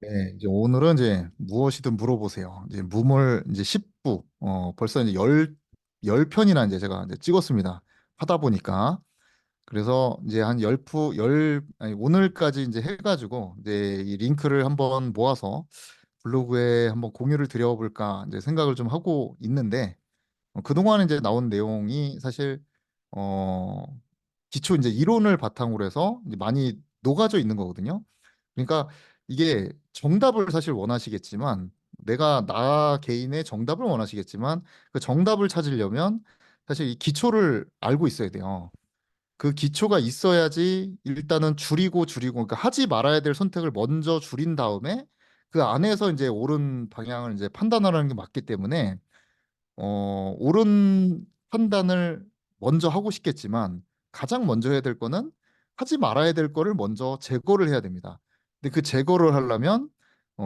네, 이제 오늘은 이제 무엇이든 물어보세요. 이제 무물 이제 10부, 벌써 이제 열 편이나 이제 제가 이제 찍었습니다. 하다 보니까. 그래서 이제 한 아니, 오늘까지 이제 해가지고 이제 이 링크를 한번 모아서 블로그에 한번 공유를 드려볼까 이제 생각을 좀 하고 있는데, 그동안 이제 나온 내용이 사실, 어, 기초 이제 이론을 바탕으로 해서 이제 많이 녹아져 있는 거거든요. 그러니까 이게 정답을 사실 원하시겠지만 내가 나 개인의 정답을 원하시겠지만 그 정답을 찾으려면 사실 이 기초를 알고 있어야 돼요. 그 기초가 있어야지 일단은 줄이고 그러니까 하지 말아야 될 선택을 먼저 줄인 다음에 그 안에서 이제 옳은 방향을 이제 판단하는 게 맞기 때문에 옳은 판단을 먼저 하고 싶겠지만 가장 먼저 해야 될 거는 하지 말아야 될 거를 먼저 제거를 해야 됩니다. 근데 그 제거를 하려면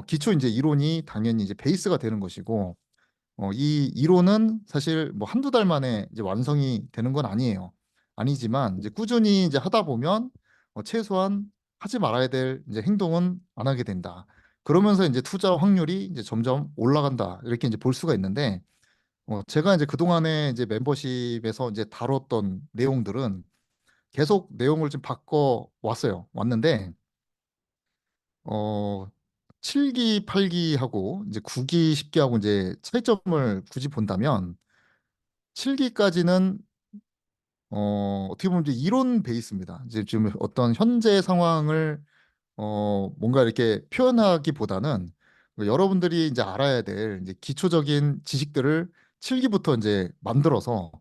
기초 이제 이론이 당연히 이제 베이스가 되는 것이고 이 이론은 사실 뭐 한두 달 만에 이제 완성이 되는 건 아니에요. 아니지만 이제 꾸준히 이제 하다 보면 최소한 하지 말아야 될 이제 행동은 안 하게 된다. 그러면서 이제 투자 확률이 이제 점점 올라간다. 이렇게 이제 볼 수가 있는데 제가 이제 그동안에 이제 멤버십에서 이제 다뤘던 내용들은 계속 내용을 좀 바꿔 왔는데, 어, 7기, 8기 하고 이제 9기, 10기 하고 이제 차이점을 굳이 본다면, 7기까지는, 어떻게 보면 이제 이론 베이스입니다. 이제 지금 어떤 현재 상황을, 뭔가 이렇게 표현하기보다는 여러분들이 이제 알아야 될 이제 기초적인 지식들을 7기부터 이제 만들어서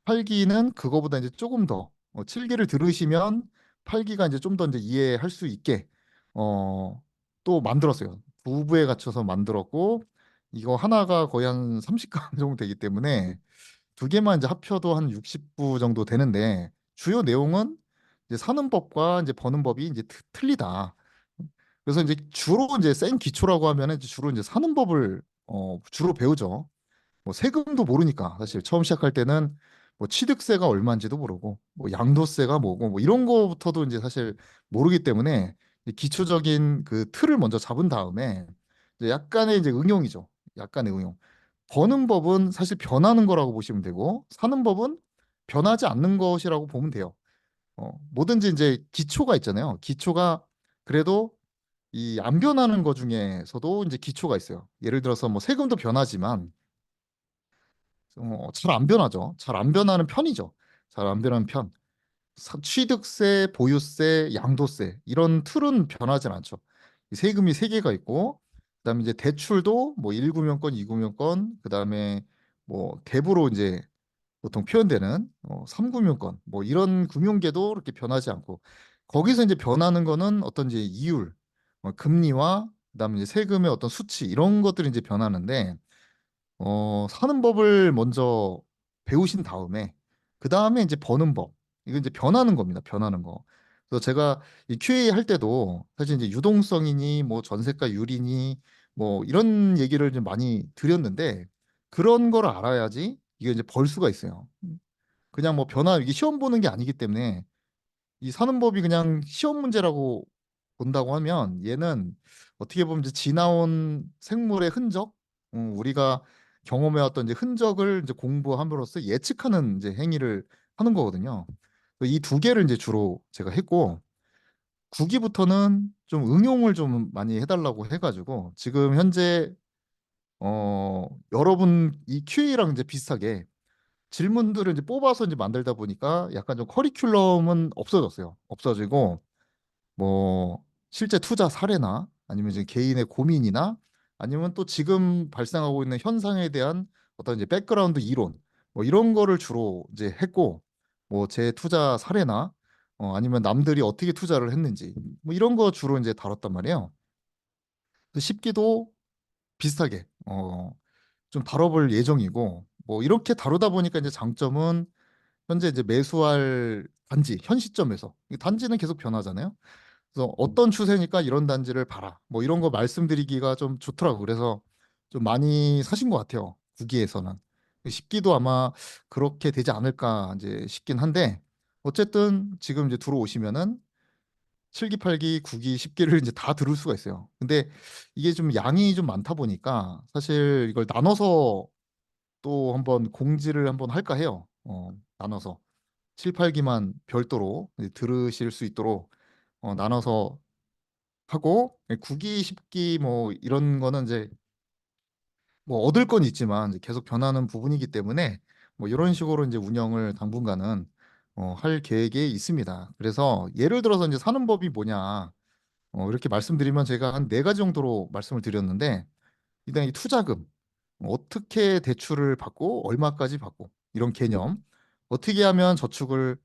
8기는 그거보다 이제 조금 더 7기를 들으시면 8기가 이제 좀 더 이제 이해할 수 있게 어, 또 만들었어요. 두 부에 갖춰서 만들었고 이거 하나가 거의 한 30강 정도 되기 때문에 두 개만 이제 합쳐도 한 60부 정도 되는데 주요 내용은 이제 사는 법과 이제 버는 법이 이제 틀리다. 그래서 이제 주로 이제 센 기초라고 하면은 이제 주로 이제 사는 법을 주로 배우죠. 뭐 세금도 모르니까 사실 처음 시작할 때는 뭐 취득세가 얼마인지도 모르고 뭐 양도세가 뭐고 뭐 이런 거부터도 이제 사실 모르기 때문에 이 기초적인 그 틀을 먼저 잡은 다음에 이제 약간의 이제 응용이죠. 약간의 응용. 버는 법은 사실 변하는 거라고 보시면 되고 사는 법은 변하지 않는 것이라고 보면 돼요. 뭐든지 이제 기초가 있잖아요. 기초가 그래도 이 안 변하는 것 중에서도 이제 기초가 있어요. 예를 들어서 뭐 세금도 변하지만 잘 안 변하죠. 잘 안 변하는 편이죠. 잘 안 변하는 편. 취득세, 보유세, 양도세 이런 틀은 변하진 않죠. 이 세금이 세 개가 있고 그다음에 이제 대출도 뭐 1금융권, 2금융권, 그다음에 뭐 갭으로 이제 보통 표현되는 3금융권 뭐 이런 금융계도 이렇게 변하지 않고 거기서 이제 변하는 거는 어떤 이제 이율, 금리와 그다음에 이제 세금의 어떤 수치 이런 것들이 이제 변하는데 사는 법을 먼저 배우신 다음에 그 다음에 이제 버는 법 이거 이제 변하는 겁니다. 변하는 거. 그래서 제가 이 QA 할 때도 사실 이제 유동성이니 뭐 전세가율이니 뭐 이런 얘기를 좀 많이 드렸는데 그런 걸 알아야지 이게 이제 벌 수가 있어요. 그냥 뭐 변화 이게 시험 보는 게 아니기 때문에 이 사는 법이 그냥 시험 문제라고 본다고 하면 얘는 어떻게 보면 이제 지나온 생물의 흔적, 우리가 경험해왔던 이제 흔적을 이제 공부함으로써 예측하는 이제 행위를 하는 거거든요. 이 두 개를 이제 주로 제가 했고, 9기부터는 좀 응용을 좀 많이 해달라고 해가지고 지금 현재 여러분 이 QA랑 이제 비슷하게 질문들을 이제 뽑아서 이제 만들다 보니까 약간 좀 커리큘럼은 없어졌어요. 없어지고 뭐 실제 투자 사례나 아니면 이제 개인의 고민이나 아니면 또 지금 발생하고 있는 현상에 대한 어떤 이제 백그라운드 이론 뭐 이런 거를 주로 이제 했고 뭐 제 투자 사례나 아니면 남들이 어떻게 투자를 했는지 뭐 이런 거 주로 이제 다뤘단 말이에요. 쉽기도 비슷하게 좀 다뤄볼 예정이고 뭐 이렇게 다루다 보니까 이제 장점은 현재 이제 매수할 단지 현 시점에서 이 단지는 계속 변하잖아요. 그래서 어떤 추세니까 이런 단지를 봐라. 뭐 이런 거 말씀드리기가 좀 좋더라고. 그래서 좀 많이 사신 것 같아요. 구기에서는. 십기도 아마 그렇게 되지 않을까 이제 싶긴 한데 어쨌든 지금 이제 들어오시면은 7기, 8기, 9기, 10기를 이제 다 들을 수가 있어요. 근데 이게 좀 양이 좀 많다 보니까 사실 이걸 나눠서 또 한번 공지를 한번 할까 해요. 나눠서 7, 8기만 별도로 이제 들으실 수 있도록 나눠서 하고 9기, 10기 뭐 이런 거는 이제 뭐 얻을 건 있지만 이제 계속 변하는 부분이기 때문에 뭐 이런 식으로 이제 운영을 당분간은 할 계획에 있습니다. 그래서 예를 들어서 이제 사는 법이 뭐냐 이렇게 말씀드리면 제가 한 네 가지 정도로 말씀을 드렸는데 일단 이 투자금 어떻게 대출을 받고 얼마까지 받고 이런 개념 어떻게 하면 저축을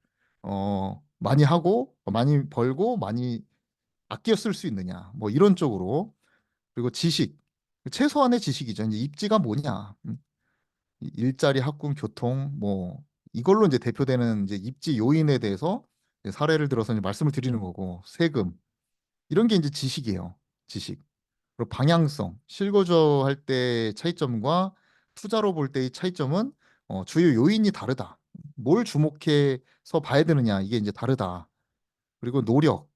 많이 하고 많이 벌고 많이 아껴 쓸 수 있느냐 뭐 이런 쪽으로 그리고 지식 최소한의 지식이죠. 이제 입지가 뭐냐 일자리, 학군, 교통 뭐 이걸로 이제 대표되는 이제 입지 요인에 대해서 이제 사례를 들어서 이제 말씀을 드리는 거고 세금 이런 게 이제 지식이에요. 지식. 그리고 방향성, 실거주할 때의 차이점과 투자로 볼 때의 차이점은 주요 요인이 다르다. 뭘 주목해서 봐야 되느냐 이게 이제 다르다. 그리고 노력,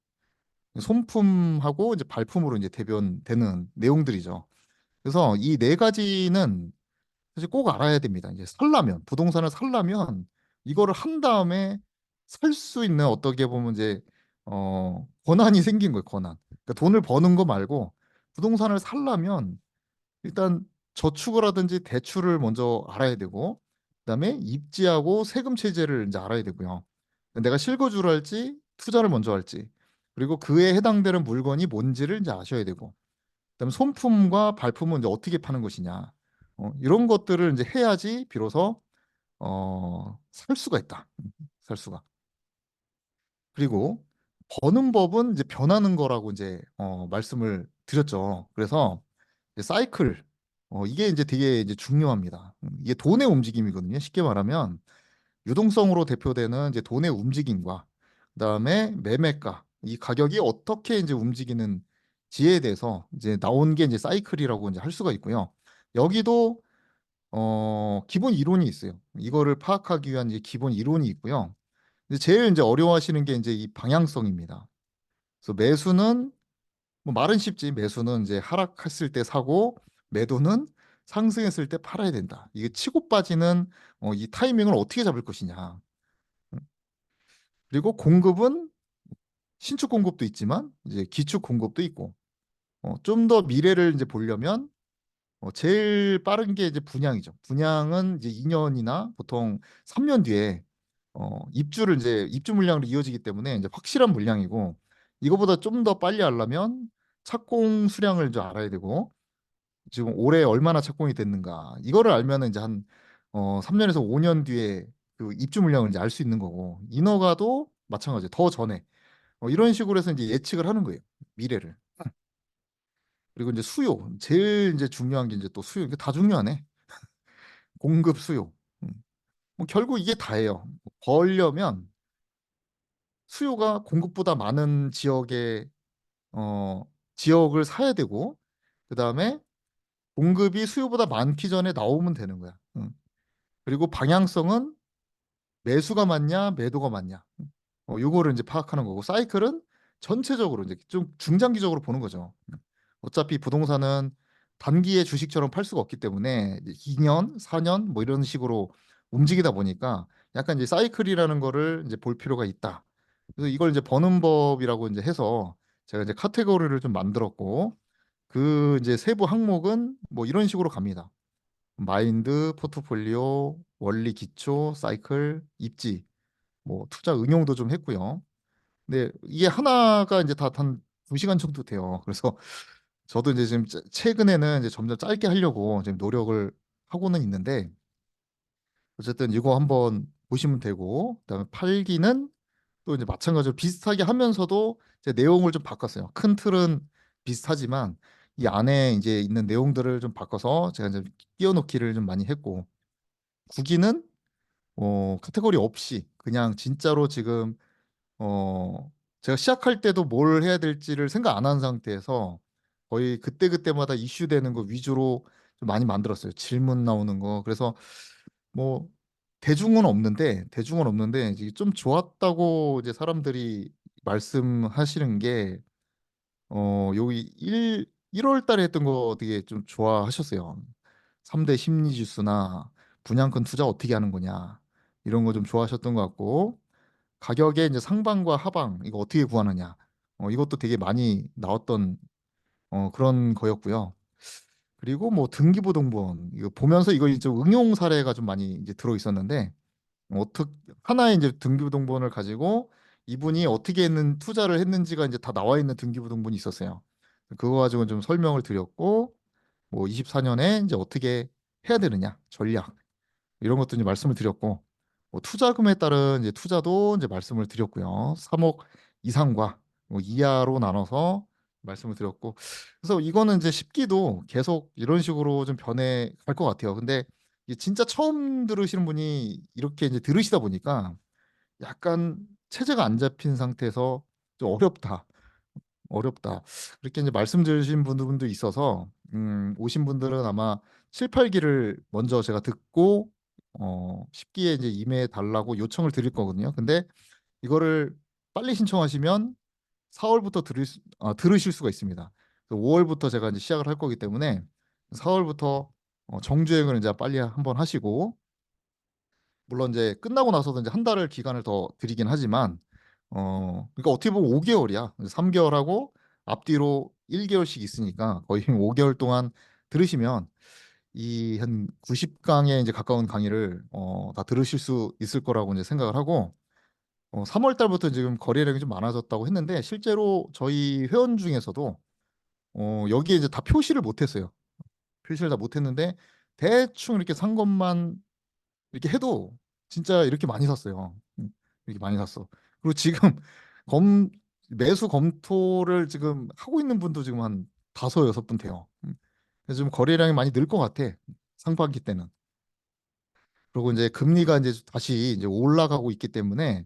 손품하고 이제 발품으로 이제 대변되는 내용들이죠. 그래서 이 네 가지는 사실 꼭 알아야 됩니다. 이제 살려면 부동산을 살려면 이거를 한 다음에 살 수 있는 어떻게 보면 이제 권한이 생긴 거예요. 권한. 그러니까 돈을 버는 거 말고 부동산을 살려면 일단 저축을 하든지 대출을 먼저 알아야 되고 그다음에 입지하고 세금 체제를 이제 알아야 되고요. 내가 실거주를 할지 투자를 먼저 할지 그리고 그에 해당되는 물건이 뭔지를 이제 아셔야 되고 그다음에 손품과 발품은 이제 어떻게 파는 것이냐 이런 것들을 이제 해야지 비로소 살 수가 있다. 살 수가. 그리고 버는 법은 이제 변하는 거라고 이제 말씀을 드렸죠. 그래서 이제 사이클 이게 이제 되게 이제 중요합니다. 이게 돈의 움직임이거든요. 쉽게 말하면 유동성으로 대표되는 이제 돈의 움직임과 그다음에 매매가 이 가격이 어떻게 이제 움직이는 지에 대해서 이제 나온 게 이제 사이클이라고 이제 할 수가 있고요. 여기도 기본 이론이 있어요. 이거를 파악하기 위한 이제 기본 이론이 있고요. 근데 제일 이제 어려워하시는 게 이제 이 방향성입니다. 그래서 매수는 뭐 말은 쉽지. 매수는 이제 하락했을 때 사고 매도는 상승했을 때 팔아야 된다. 이게 치고 빠지는 이 타이밍을 어떻게 잡을 것이냐. 그리고 공급은 신축 공급도 있지만 이제 기축 공급도 있고 좀 더 미래를 이제 보려면 제일 빠른 게 이제 분양이죠. 분양은 이제 2년이나 보통 3년 뒤에 입주를 이제 입주 물량으로 이어지기 때문에 이제 확실한 물량이고 이거보다 좀 더 빨리 하려면 착공 수량을 좀 알아야 되고 지금 올해 얼마나 착공이 됐는가 이거를 알면은 이제 한 3년에서 5년 뒤에 그 입주 물량을 이제 알 수 있는 거고 인허가도 마찬가지 더 전에 이런 식으로 해서 이제 예측을 하는 거예요. 미래를. 그리고 이제 수요 제일 이제 중요한 게 이제 또 수요 이게 다 중요하네. 공급 수요. 음. 뭐 결국 이게 다예요. 벌려면 수요가 공급보다 많은 어, 지역을 사야 되고 그다음에 공급이 수요보다 많기 전에 나오면 되는 거야. 그리고 방향성은 매수가 맞냐, 매도가 맞냐. 요거를 이제 파악하는 거고 사이클은 전체적으로 이제 좀 중장기적으로 보는 거죠. 어차피 부동산은 단기에 주식처럼 팔 수가 없기 때문에 이제 2년, 4년 뭐 이런 식으로 움직이다 보니까 약간 이제 사이클이라는 거를 이제 볼 필요가 있다. 그래서 이걸 이제 버는 법이라고 이제 해서 제가 이제 카테고리를 좀 만들었고 그 이제 세부 항목은 뭐 이런 식으로 갑니다. 마인드, 포트폴리오, 원리 기초, 사이클, 입지, 뭐 투자 응용도 좀 했고요. 근데 이게 하나가 이제 다 한 2시간 정도 돼요. 그래서 저도 이제 지금 최근에는 이제 점점 짧게 하려고 지금 노력을 하고는 있는데 어쨌든 이거 한번 보시면 되고 그다음에 팔기는 또 이제 마찬가지로 비슷하게 하면서도 이제 내용을 좀 바꿨어요. 큰 틀은 비슷하지만 이 안에 이제 있는 내용들을 좀 바꿔서 제가 이제 끼워 넣기를 좀 많이 했고 구기는 카테고리 없이 그냥 진짜로 지금 제가 시작할 때도 뭘 해야 될지를 생각 안 한 상태에서 거의 그때그때마다 이슈되는 거 위주로 좀 많이 만들었어요. 질문 나오는 거. 그래서 뭐 대중은 없는데 이제 좀 좋았다고 이제 사람들이 말씀하시는 게 여기 1월 달에 했던 거 되게 좀 좋아하셨어요. 3대 심리 지수나 분양권 투자 어떻게 하는 거냐 이런 거 좀 좋아하셨던 것 같고 가격의 이제 상방과 하방 이거 어떻게 구하느냐 이것도 되게 많이 나왔던 그런 거였고요. 그리고 뭐 등기부등본 이거 보면서 이거 이제 응용 사례가 좀 많이 이제 들어 있었는데 어떻게 하나의 이제 등기부등본을 가지고 이분이 어떻게 했는 투자를 했는지가 이제 다 나와 있는 등기부등본이 있었어요. 그거 가지고 좀 설명을 드렸고 뭐 24년에 이제 어떻게 해야 되느냐 전략 이런 것도 이제 말씀을 드렸고 뭐 투자금에 따른 이제 투자도 이제 말씀을 드렸고요. 3억 이상과 뭐 이하로 나눠서 말씀을 드렸고 그래서 이거는 이제 십기도 계속 이런 식으로 좀 변해 갈 것 같아요. 근데 이게 진짜 처음 들으시는 분이 이렇게 이제 들으시다 보니까 약간 체제가 안 잡힌 상태에서 좀 어렵다. 그렇게 이제 말씀 드리신 분들도 있어서 오신 분들은 아마 7, 8기를 먼저 제가 듣고 10기에 이제 임해 달라고 요청을 드릴 거거든요. 근데 이거를 빨리 신청하시면 4월부터 들으실 수가 있습니다. 5월부터 제가 이제 시작을 할 거기 때문에 4월부터 정주행을 이제 빨리 한번 하시고 물론 이제 끝나고 나서도 이제 한 달을 기간을 더 드리긴 하지만 그러니까 어떻게 보면 5개월이야. 3개월하고 앞뒤로 1개월씩 있으니까 거의 5개월 동안 들으시면 이 한 90강에 이제 가까운 강의를 다 들으실 수 있을 거라고 이제 생각을 하고 3월 달부터 지금 거래량이 좀 많아졌다고 했는데 실제로 저희 회원 중에서도 여기에 이제 다 표시를 못 했어요. 표시를 다 못 했는데 대충 이렇게 산 것만 이렇게 해도 진짜 이렇게 많이 샀어요. 이렇게 많이 샀어. 그리고 지금 검 매수 검토를 지금 하고 있는 분도 지금 한 다섯 여섯 분 돼요. 그래서 지금 거래량이 많이 늘 것 같아. 상반기 때는. 그리고 이제 금리가 이제 다시 이제 올라가고 있기 때문에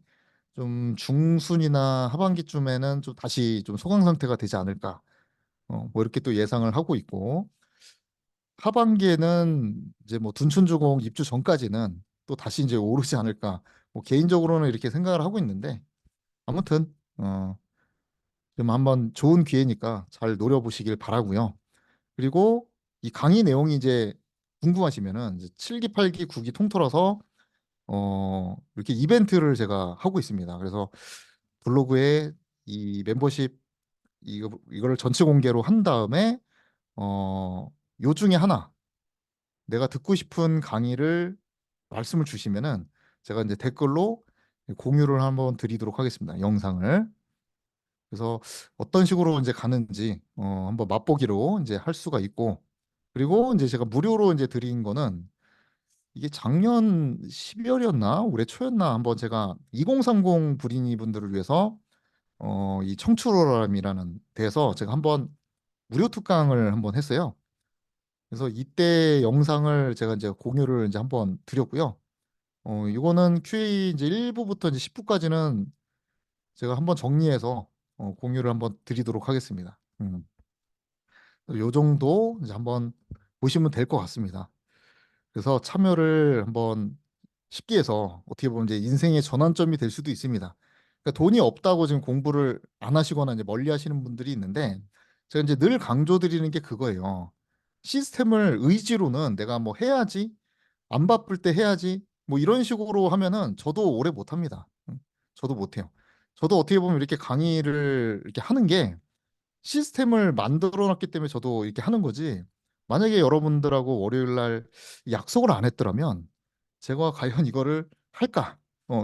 좀 중순이나 하반기쯤에는 좀 다시 좀 소강 상태가 되지 않을까. 뭐 이렇게 또 예상을 하고 있고 하반기에는 이제 뭐 둔촌주공 입주 전까지는 또 다시 이제 오르지 않을까. 뭐 개인적으로는 이렇게 생각을 하고 있는데 아무튼 좀 한번 좋은 기회니까 잘 노려보시길 바라고요. 그리고 이 강의 내용이 이제 궁금하시면은 이제 7기, 8기, 9기 통틀어서 이렇게 이벤트를 제가 하고 있습니다. 그래서 블로그에 이 멤버십 이거를 전체 공개로 한 다음에 요 중에 하나 내가 듣고 싶은 강의를 말씀을 주시면은 제가 이제 댓글로 공유를 한번 드리도록 하겠습니다. 영상을. 그래서 어떤 식으로 이제 가는지 한번 맛보기로 이제 할 수가 있고 그리고 이제 제가 무료로 이제 드린 거는 이게 작년 12월이었나 올해 초였나 한번 제가 2030 불인이 분들을 위해서 이 청출어람이라는 데서 제가 한번 무료 특강을 한번 했어요. 그래서 이때 영상을 제가 이제 공유를 이제 한번 드렸고요. 이거는 QA 이제 1부부터 이제 10부까지는 제가 한번 정리해서 공유를 한번 드리도록 하겠습니다. 요 정도 이제 한번 보시면 될 것 같습니다. 그래서 참여를 한번 쉽게 해서 어떻게 보면 이제 인생의 전환점이 될 수도 있습니다. 그러니까 돈이 없다고 지금 공부를 안 하시거나 이제 멀리 하시는 분들이 있는데 제가 이제 늘 강조드리는 게 그거예요. 시스템을 의지로는 내가 뭐 해야지, 안 바쁠 때 해야지, 뭐 이런 식으로 하면은 저도 오래 못 합니다. 저도 못 해요. 저도 어떻게 보면 이렇게 강의를 이렇게 하는 게 시스템을 만들어 놨기 때문에 저도 이렇게 하는 거지. 만약에 여러분들하고 월요일 날 약속을 안 했더라면 제가 과연 이거를 할까?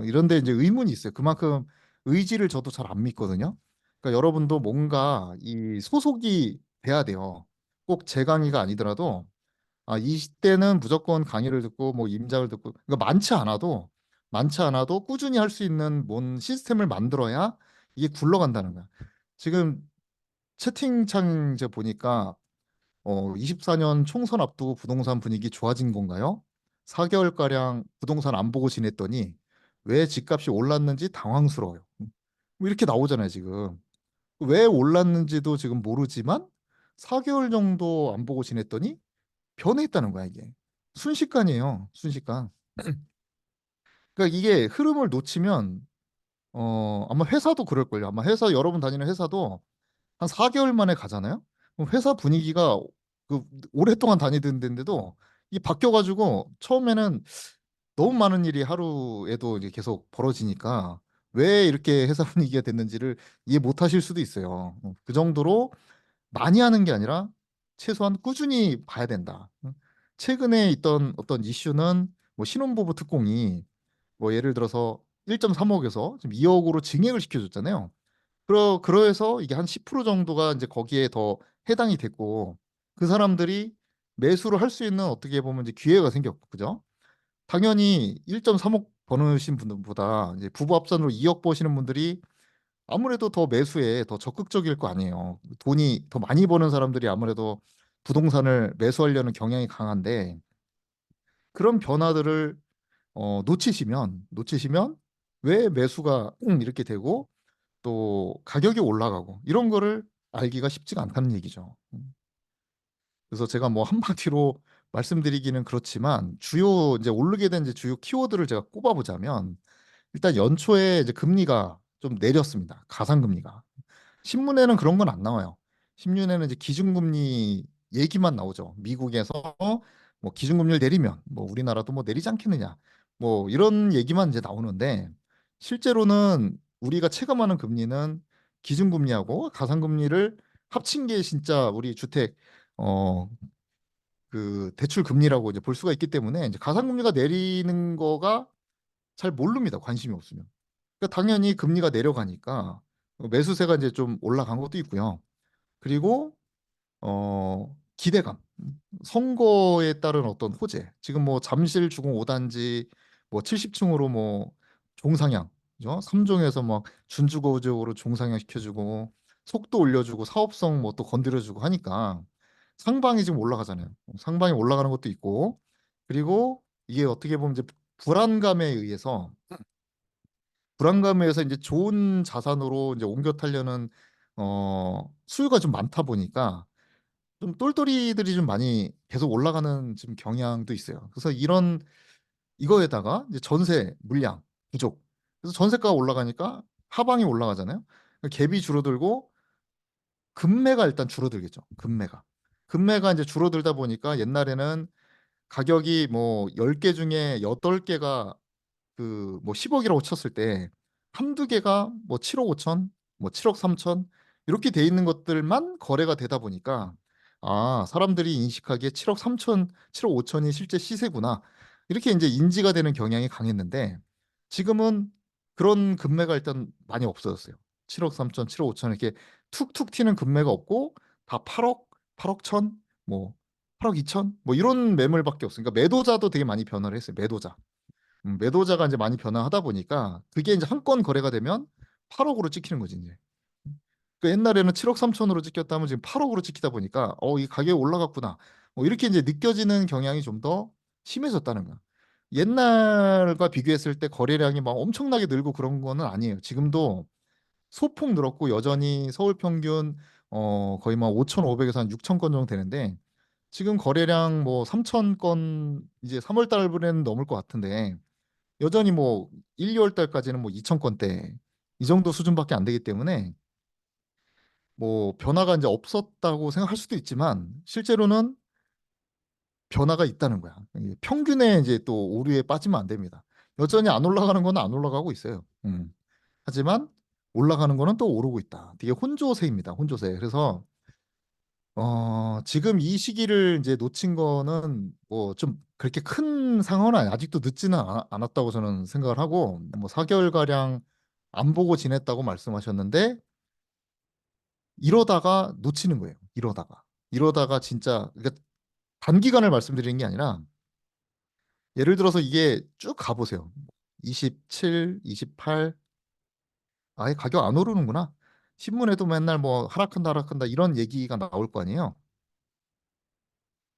이런데 이제 의문이 있어요. 그만큼 의지를 저도 잘 안 믿거든요. 그러니까 여러분도 뭔가 이 소속이 돼야 돼요. 꼭 제 강의가 아니더라도 이 시대는 무조건 강의를 듣고 뭐 임장을 듣고 그러니까 많지 않아도 꾸준히 할 수 있는 뭔 시스템을 만들어야 이게 굴러간다는 거야. 지금 채팅창 이제 보니까 24년 총선 앞두고 부동산 분위기 좋아진 건가요? 4개월가량 부동산 안 보고 지냈더니 왜 집값이 올랐는지 당황스러워요. 뭐 이렇게 나오잖아요, 지금. 왜 올랐는지도 지금 모르지만 4개월 정도 안 보고 지냈더니 변해있다는 거야, 이게. 순식간이에요, 순식간. 그러니까 이게 흐름을 놓치면 아마 회사도 그럴걸요. 아마 회사 여러분 다니는 회사도 한 4개월 만에 가잖아요. 그럼 회사 분위기가 그 오랫동안 다니던 데인데도 이 바뀌어가지고 처음에는 너무 많은 일이 하루에도 이제 계속 벌어지니까 왜 이렇게 회사 분위기가 됐는지를 이해 못 하실 수도 있어요. 그 정도로 많이 하는 게 아니라 최소한 꾸준히 봐야 된다. 최근에 있던 어떤 이슈는 뭐 신혼부부 특공이 뭐 예를 들어서 1.3억에서 지금 2억으로 증액을 시켜줬잖아요. 그러해서 이게 한 10% 정도가 이제 거기에 더 해당이 됐고 그 사람들이 매수를 할 수 있는 어떻게 보면 이제 기회가 생겼고 그죠? 당연히 1.3억 버는 분들보다 이제 부부 합산으로 2억 버시는 분들이 아무래도 더 매수에 더 적극적일 거 아니에요. 돈이 더 많이 버는 사람들이 아무래도 부동산을 매수하려는 경향이 강한데 그런 변화들을 놓치시면 왜 매수가 이렇게 되고 또 가격이 올라가고 이런 거를 알기가 쉽지가 않다는 얘기죠. 그래서 제가 뭐 한마디로 말씀드리기는 그렇지만 주요 이제 오르게 된 이제 주요 키워드를 제가 꼽아보자면 일단 연초에 이제 금리가 좀 내렸습니다. 가상금리가. 신문에는 그런 건 안 나와요. 신문에는 이제 기준금리 얘기만 나오죠. 미국에서 뭐 기준금리를 내리면 뭐 우리나라도 뭐 내리지 않겠느냐. 뭐 이런 얘기만 이제 나오는데 실제로는 우리가 체감하는 금리는 기준금리하고 가상금리를 합친 게 진짜 우리 주택 어 그 대출 금리라고 이제 볼 수가 있기 때문에 이제 가상금리가 내리는 거가 잘 모릅니다. 관심이 없으면. 그러니까 당연히 금리가 내려가니까 매수세가 이제 좀 올라간 것도 있고요. 그리고 기대감, 선거에 따른 어떤 호재. 지금 뭐 잠실 주공 5단지 뭐 70층으로 뭐 종상향, 그죠? 3종에서 막 준주거적으로 종상향 시켜주고 속도 올려주고 사업성 뭐 또 건드려주고 하니까 상방이 지금 올라가잖아요. 상방이 올라가는 것도 있고 그리고 이게 어떻게 보면 이제 불안감에 의해서 이제 좋은 자산으로 이제 옮겨 타려는 수요가 좀 많다 보니까 좀 똘똘이들이 좀 많이 계속 올라가는 지금 경향도 있어요. 그래서 이거에다가 이제 전세 물량 부족. 그래서 전세가가 올라가니까 하방이 올라가잖아요. 그러니까 갭이 줄어들고 금매가 일단 줄어들겠죠. 금매가 이제 줄어들다 보니까 옛날에는 가격이 뭐 10개 중에 8개가 그 뭐 10억이라고 쳤을 때 한두 개가 뭐 7억 5천, 뭐 7억 3천 이렇게 돼 있는 것들만 거래가 되다 보니까 아, 사람들이 인식하기에 7억 3천, 7억 5천이 실제 시세구나. 이렇게 이제 인지가 되는 경향이 강했는데 지금은 그런 금매가 일단 많이 없어졌어요. 7억 3천, 7억 5천 이렇게 툭툭 튀는 금매가 없고 다 8억, 8억 천, 뭐 8억 2천 뭐 이런 매물밖에 없으니까 매도자도 되게 많이 변화를 했어요. 매도자가 이제 많이 변화하다 보니까 그게 이제 한 건 거래가 되면 8억으로 찍히는 거지 이제. 그 옛날에는 7억 3천으로 찍혔다면 지금 8억으로 찍히다 보니까 이 가격이 올라갔구나. 뭐 이렇게 이제 느껴지는 경향이 좀 더 심해졌다는 거야. 옛날과 비교했을 때 거래량이 막 엄청나게 늘고 그런 거는 아니에요. 지금도 소폭 늘었고 여전히 서울 평균 거의 막 5,500에서 한 6천 건 정도 되는데 지금 거래량 뭐 3천 건 이제 3월 달에는 넘을 것 같은데 여전히 뭐 1, 2월 달까지는 뭐 2천 건대 이 정도 수준밖에 안 되기 때문에 뭐 변화가 이제 없었다고 생각할 수도 있지만 실제로는 변화가 있다는 거야. 이게 평균에 이제 또 오류에 빠지면 안 됩니다. 여전히 안 올라가는 건 안 올라가고 있어요. 하지만 올라가는 거는 또 오르고 있다. 되게 혼조세입니다. 혼조세. 그래서 지금 이 시기를 이제 놓친 거는 뭐 좀 그렇게 큰 상황은 아직도 늦지는 않았다고 저는 생각을 하고 뭐 4개월 가량 안 보고 지냈다고 말씀하셨는데 이러다가 놓치는 거예요. 이러다가 진짜 그러니까 단기간을 말씀드리는 게 아니라 예를 들어서 이게 쭉 가보세요. 27, 28 아예 가격 안 오르는구나. 신문에도 맨날 뭐 하락한다 이런 얘기가 나올 거 아니에요.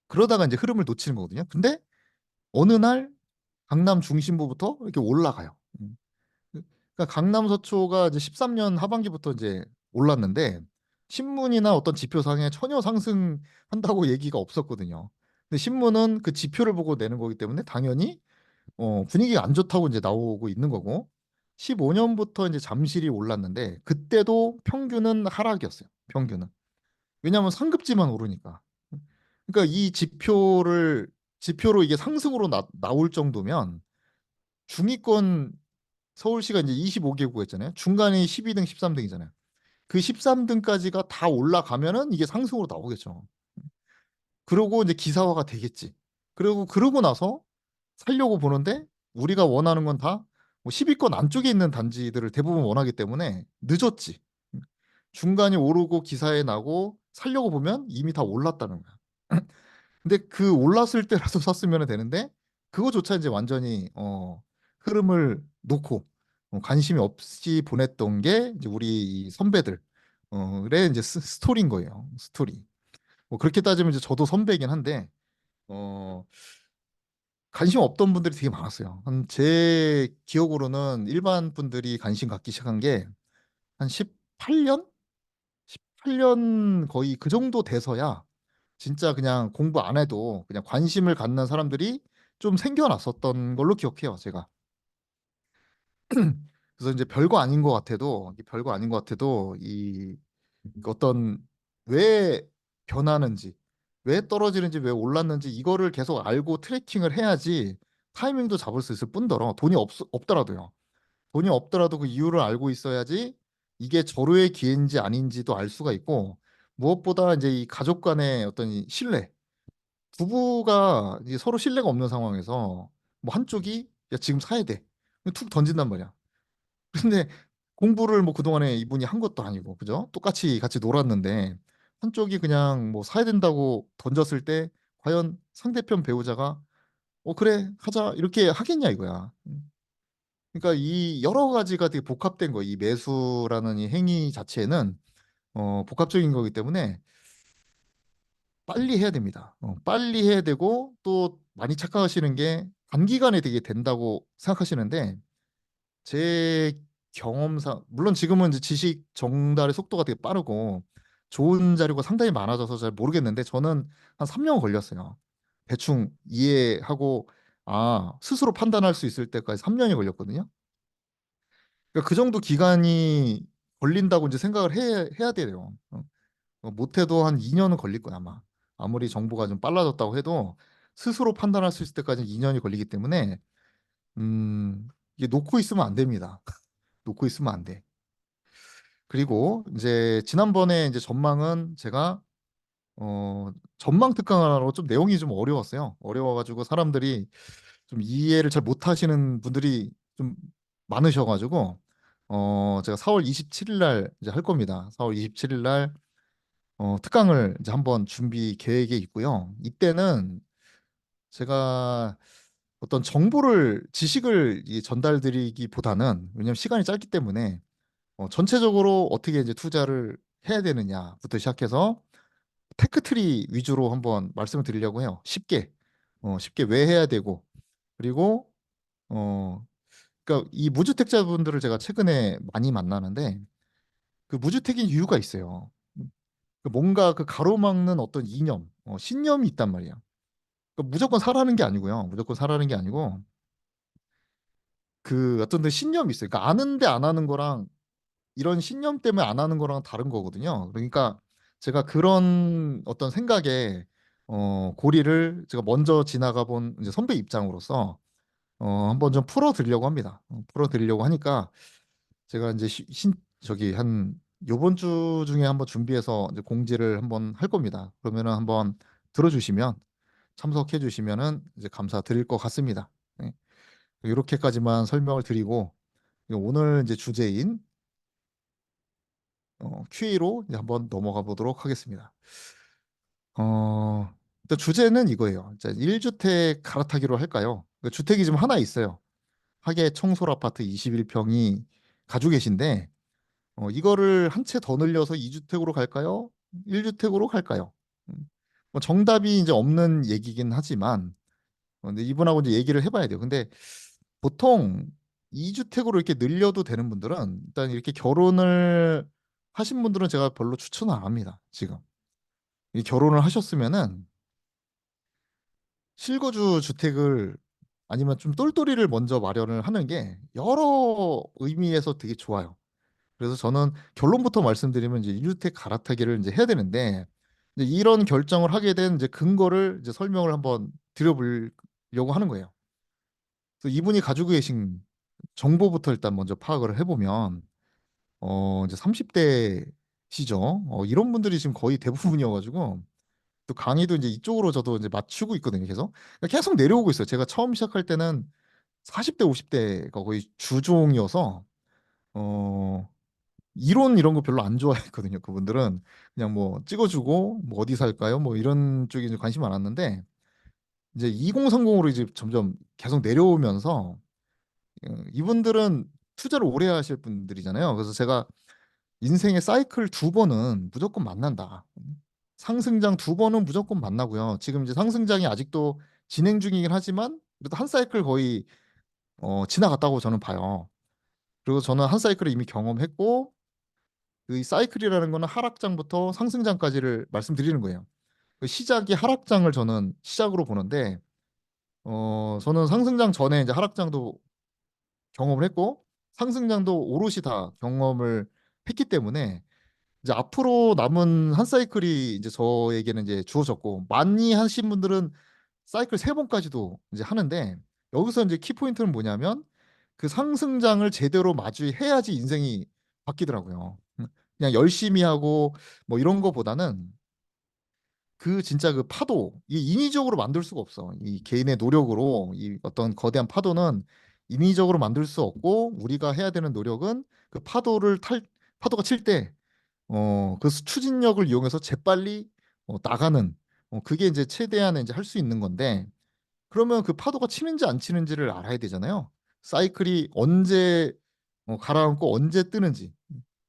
그러다가 이제 흐름을 놓치는 거거든요. 근데 어느 날 강남 중심부부터 이렇게 올라가요. 그러니까 강남 서초가 이제 13년 하반기부터 이제 올랐는데 신문이나 어떤 지표상에 전혀 상승한다고 얘기가 없었거든요. 근데 신문은 그 지표를 보고 내는 거기 때문에 당연히 분위기가 안 좋다고 이제 나오고 있는 거고 15년부터 이제 잠실이 올랐는데 그때도 평균은 하락이었어요. 평균은. 왜냐하면 상급지만 오르니까. 그러니까 이 지표로 이게 상승으로 나올 정도면 중위권 서울시가 이제 25개구가 있잖아요. 중간이 12등, 13등이잖아요. 그 13등까지가 다 올라가면은 이게 상승으로 나오겠죠. 그러고 이제 기사화가 되겠지. 그리고 그러고 나서 살려고 보는데 우리가 원하는 건 다 10위권 안쪽에 있는 단지들을 대부분 원하기 때문에 늦었지. 중간에 오르고 기사에 나고 살려고 보면 이미 다 올랐다는 거야. 근데 그 올랐을 때라도 샀으면 되는데 그거조차 이제 완전히 흐름을 놓고 관심이 없이 보냈던 게 이제 우리 선배들 의 이제 스토리인 거예요. 스토리. 뭐 그렇게 따지면 이제 저도 선배이긴 한데 어 관심 없던 분들이 되게 많았어요. 한 제 기억으로는 일반 분들이 관심 갖기 시작한 게 한 18년? 18년 거의 그 정도 돼서야 진짜 그냥 공부 안 해도 그냥 관심을 갖는 사람들이 좀 생겨났었던 걸로 기억해요, 제가. 그래서 이제 별거 아닌 것 같아도, 이 별거 아닌 것 같아도, 이 어떤 왜 변하는지, 왜 떨어지는지, 왜 올랐는지 이거를 계속 알고 트래킹을 해야지 타이밍도 잡을 수 있을 뿐더러 돈이 없더라도요. 돈이 없더라도 그 이유를 알고 있어야지 이게 절호의 기회인지 아닌지도 알 수가 있고 무엇보다 이제 이 가족 간의 어떤 이 신뢰, 부부가 이제 서로 신뢰가 없는 상황에서 뭐 한쪽이 야 지금 사야 돼 툭 던진단 말이야. 근데 공부를 뭐 그동안에 이분이 한 것도 아니고 그죠? 똑같이 같이 놀았는데 한쪽이 그냥 뭐 사야 된다고 던졌을 때 과연 상대편 배우자가 그래 하자 이렇게 하겠냐 이거야. 그러니까 이 여러 가지가 되게 복합된 거, 이 매수라는 이 행위 자체는 복합적인 거기 때문에 빨리 해야 됩니다. 빨리 해야 되고 또 많이 착각하시는 게 단기간에 되게 된다고 생각하시는데 제 경험상 물론 지금은 이제 지식 정달의 속도가 되게 빠르고 좋은 자료가 상당히 많아져서 잘 모르겠는데 저는 한 3년 걸렸어요. 대충 이해하고 스스로 판단할 수 있을 때까지 3년이 걸렸거든요. 그러니까 그 정도 기간이 걸린다고 이제 생각을 해야 돼요. 못해도 한 2년은 걸릴 거야 아마. 아무리 정보가 좀 빨라졌다고 해도 스스로 판단할 수 있을 때까지 2년이 걸리기 때문에 이게 놓고 있으면 안 됩니다. 놓고 있으면 안 돼. 그리고 이제 지난번에 이제 전망은 제가 전망 특강하라고 좀 내용이 좀 어려웠어요. 어려워가지고 사람들이 좀 이해를 잘 못하시는 분들이 좀 많으셔가지고 제가 4월 27일 날 이제 할 겁니다. 4월 27일 날 특강을 이제 한번 준비 계획에 있고요. 이때는 제가 어떤 정보를 지식을 전달드리기보다는 왜냐면 시간이 짧기 때문에 전체적으로 어떻게 이제 투자를 해야 되느냐부터 시작해서 테크트리 위주로 한번 말씀을 드리려고 해요. 쉽게 왜 해야 되고 그리고 어 그러니까 이 무주택자분들을 제가 최근에 많이 만나는데 그 무주택인 이유가 있어요. 뭔가 그 가로막는 어떤 이념, 신념이 있단 말이에요. 그러니까 무조건 사라는 게 아니고요. 무조건 사라는 게 아니고 그 어떤 데 신념이 있어요. 그러니까 아는데 안 하는 거랑 이런 신념 때문에 안 하는 거랑 다른 거거든요. 그러니까 제가 그런 어떤 생각에 고리를 제가 먼저 지나가 본 이제 선배 입장으로서 한번 좀 풀어드리려고 합니다. 풀어드리려고 하니까 제가 이제 저기 한 요번 주 중에 한번 준비해서 이제 공지를 한번 할 겁니다. 그러면은 한번 들어주시면 참석해 주시면은 이제 감사드릴 것 같습니다. 네. 이렇게까지만 설명을 드리고 오늘 이제 주제인 QA로 이제 한번 넘어가 보도록 하겠습니다. 일단 주제는 이거예요. 자, 1주택 갈아타기로 할까요? 그 주택이 지금 하나 있어요. 하계 청솔 아파트 21평이 가지고 계신데 이거를 한 채 더 늘려서 2주택으로 갈까요? 1주택으로 갈까요? 뭐 정답이 이제 없는 얘기긴 하지만 근데 이분하고 이제 얘기를 해봐야 돼요. 근데 보통 2주택으로 이렇게 늘려도 되는 분들은 일단 이렇게 결혼을 하신 분들은 제가 별로 추천을 안 합니다. 지금 이 결혼을 하셨으면은 실거주 주택을 아니면 좀 똘똘이를 먼저 마련을 하는 게 여러 의미에서 되게 좋아요. 그래서 저는 결론부터 말씀드리면 이제 1주택 갈아타기를 이제 해야 되는데 이제 이런 결정을 하게 된 이제 근거를 이제 설명을 한번 드려보려고 하는 거예요. 그래서 이분이 가지고 계신 정보부터 일단 먼저 파악을 해보면 이제 30대시죠. 이런 분들이 지금 거의 대부분이어가지고 또 강의도 이제 이쪽으로 저도 이제 맞추고 있거든요. 계속 내려오고 있어요. 제가 처음 시작할 때는 40대, 50대가 거의 주종이어서 어 이론 이런 거 별로 안 좋아했거든요. 그분들은 그냥 뭐 찍어주고 뭐 어디 살까요? 뭐 이런 쪽에 이제 관심 많았는데 이제 2030으로 이제 점점 계속 내려오면서 이분들은 투자를 오래 하실 분들이잖아요. 그래서 제가 인생의 사이클 두 번은 무조건 만난다. 상승장 두 번은 무조건 만나고요. 지금 이제 상승장이 아직도 진행 중이긴 하지만 그래도 한 사이클 거의 지나갔다고 저는 봐요. 그리고 저는 한 사이클을 이미 경험했고 그 사이클이라는 거는 하락장부터 상승장까지를 말씀드리는 거예요. 그 시작이 하락장을 저는 시작으로 보는데 저는 상승장 전에 이제 하락장도 경험을 했고 상승장도 오롯이 다 경험을 했기 때문에 이제 앞으로 남은 한 사이클이 이제 저에게는 이제 주어졌고 많이 하신 분들은 사이클 세 번까지도 이제 하는데 여기서 이제 키포인트는 뭐냐면 그 상승장을 제대로 마주해야지 인생이 바뀌더라고요. 그냥 열심히 하고 뭐 이런 거보다는 그 진짜 그 파도 이 인위적으로 만들 수가 없어. 이 개인의 노력으로 이 어떤 거대한 파도는 인위적으로 만들 수 없고 우리가 해야 되는 노력은 그 파도가 칠 때 그 추진력을 이용해서 재빨리 나가는 그게 이제 최대한 이제 할 수 있는 건데 그러면 그 파도가 치는지 안 치는지를 알아야 되잖아요. 사이클이 언제 가라앉고 언제 뜨는지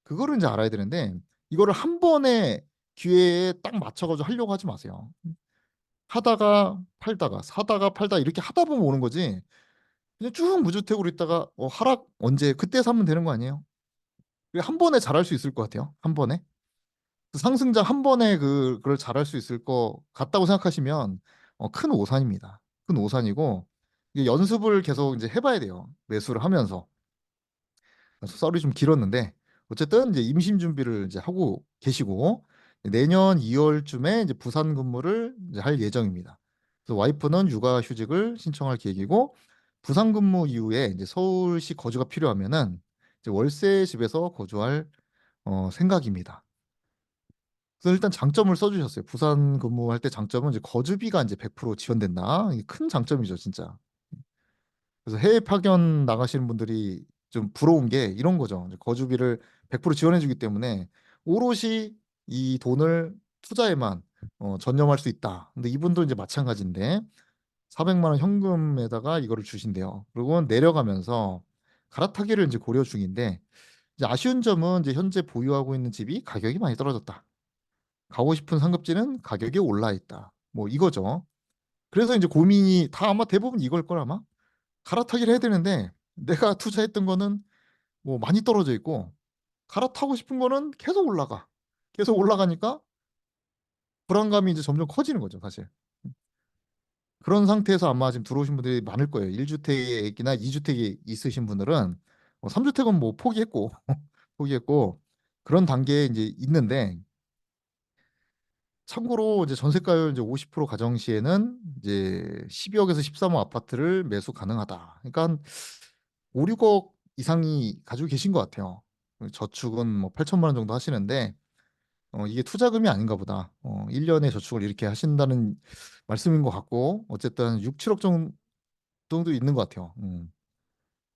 그거를 이제 알아야 되는데 이거를 한 번에 기회에 딱 맞춰가지고 하려고 하지 마세요. 하다가 팔다가 사다가 팔다 이렇게 하다 보면 오는 거지. 그냥 쭉 무주택으로 있다가 하락 언제 그때 사면 되는 거 아니에요? 한 번에 잘할 수 있을 것 같아요. 한 번에. 그 상승장 한 번에 그걸 잘할 수 있을 것 같다고 생각하시면 큰 오산입니다. 큰 오산이고 이게 연습을 계속 이제 해봐야 돼요. 매수를 하면서. 그래서 썰이 좀 길었는데 어쨌든 이제 임신 준비를 이제 하고 계시고 내년 2월쯤에 이제 부산 근무를 이제 할 예정입니다. 그래서 와이프는 육아휴직을 신청할 계획이고 부산 근무 이후에 이제 서울시 거주가 필요하면은 이제 월세 집에서 거주할 생각입니다. 그래서 일단 장점을 써주셨어요. 부산 근무할 때 장점은 이제 거주비가 이제 100% 지원된다. 이게 큰 장점이죠, 진짜. 그래서 해외 파견 나가시는 분들이 좀 부러운 게 이런 거죠. 이제 거주비를 100% 지원해주기 때문에 오롯이 이 돈을 투자에만 전념할 수 있다. 근데 이분도 이제 마찬가지인데 400만 원 현금에다가 이거를 주신대요. 그리고 내려가면서 갈아타기를 이제 고려 중인데 이제 아쉬운 점은 이제 현재 보유하고 있는 집이 가격이 많이 떨어졌다. 가고 싶은 상급지는 가격이 올라 있다. 뭐 이거죠. 그래서 이제 고민이 다 아마 대부분 이걸 걸 아마 갈아타기를 해야 되는데 내가 투자했던 거는 뭐 많이 떨어져 있고 갈아타고 싶은 거는 계속 올라가. 계속 올라가니까 불안감이 이제 점점 커지는 거죠, 사실. 그런 상태에서 아마 지금 들어오신 분들이 많을 거예요. 1주택이나 2주택이 있으신 분들은 3주택은 뭐 포기했고 포기했고 그런 단계에 이제 있는데 참고로 이제 전세가율 이제 50% 가정 시에는 이제 12억에서 13억 아파트를 매수 가능하다. 그러니까 한 5, 6억 이상이 가지고 계신 것 같아요. 저축은 뭐 8천만 원 정도 하시는데 이게 투자금이 아닌가 보다. 1년에 저축을 이렇게 하신다는 말씀인 것 같고 어쨌든 6, 7억 정도 있는 것 같아요.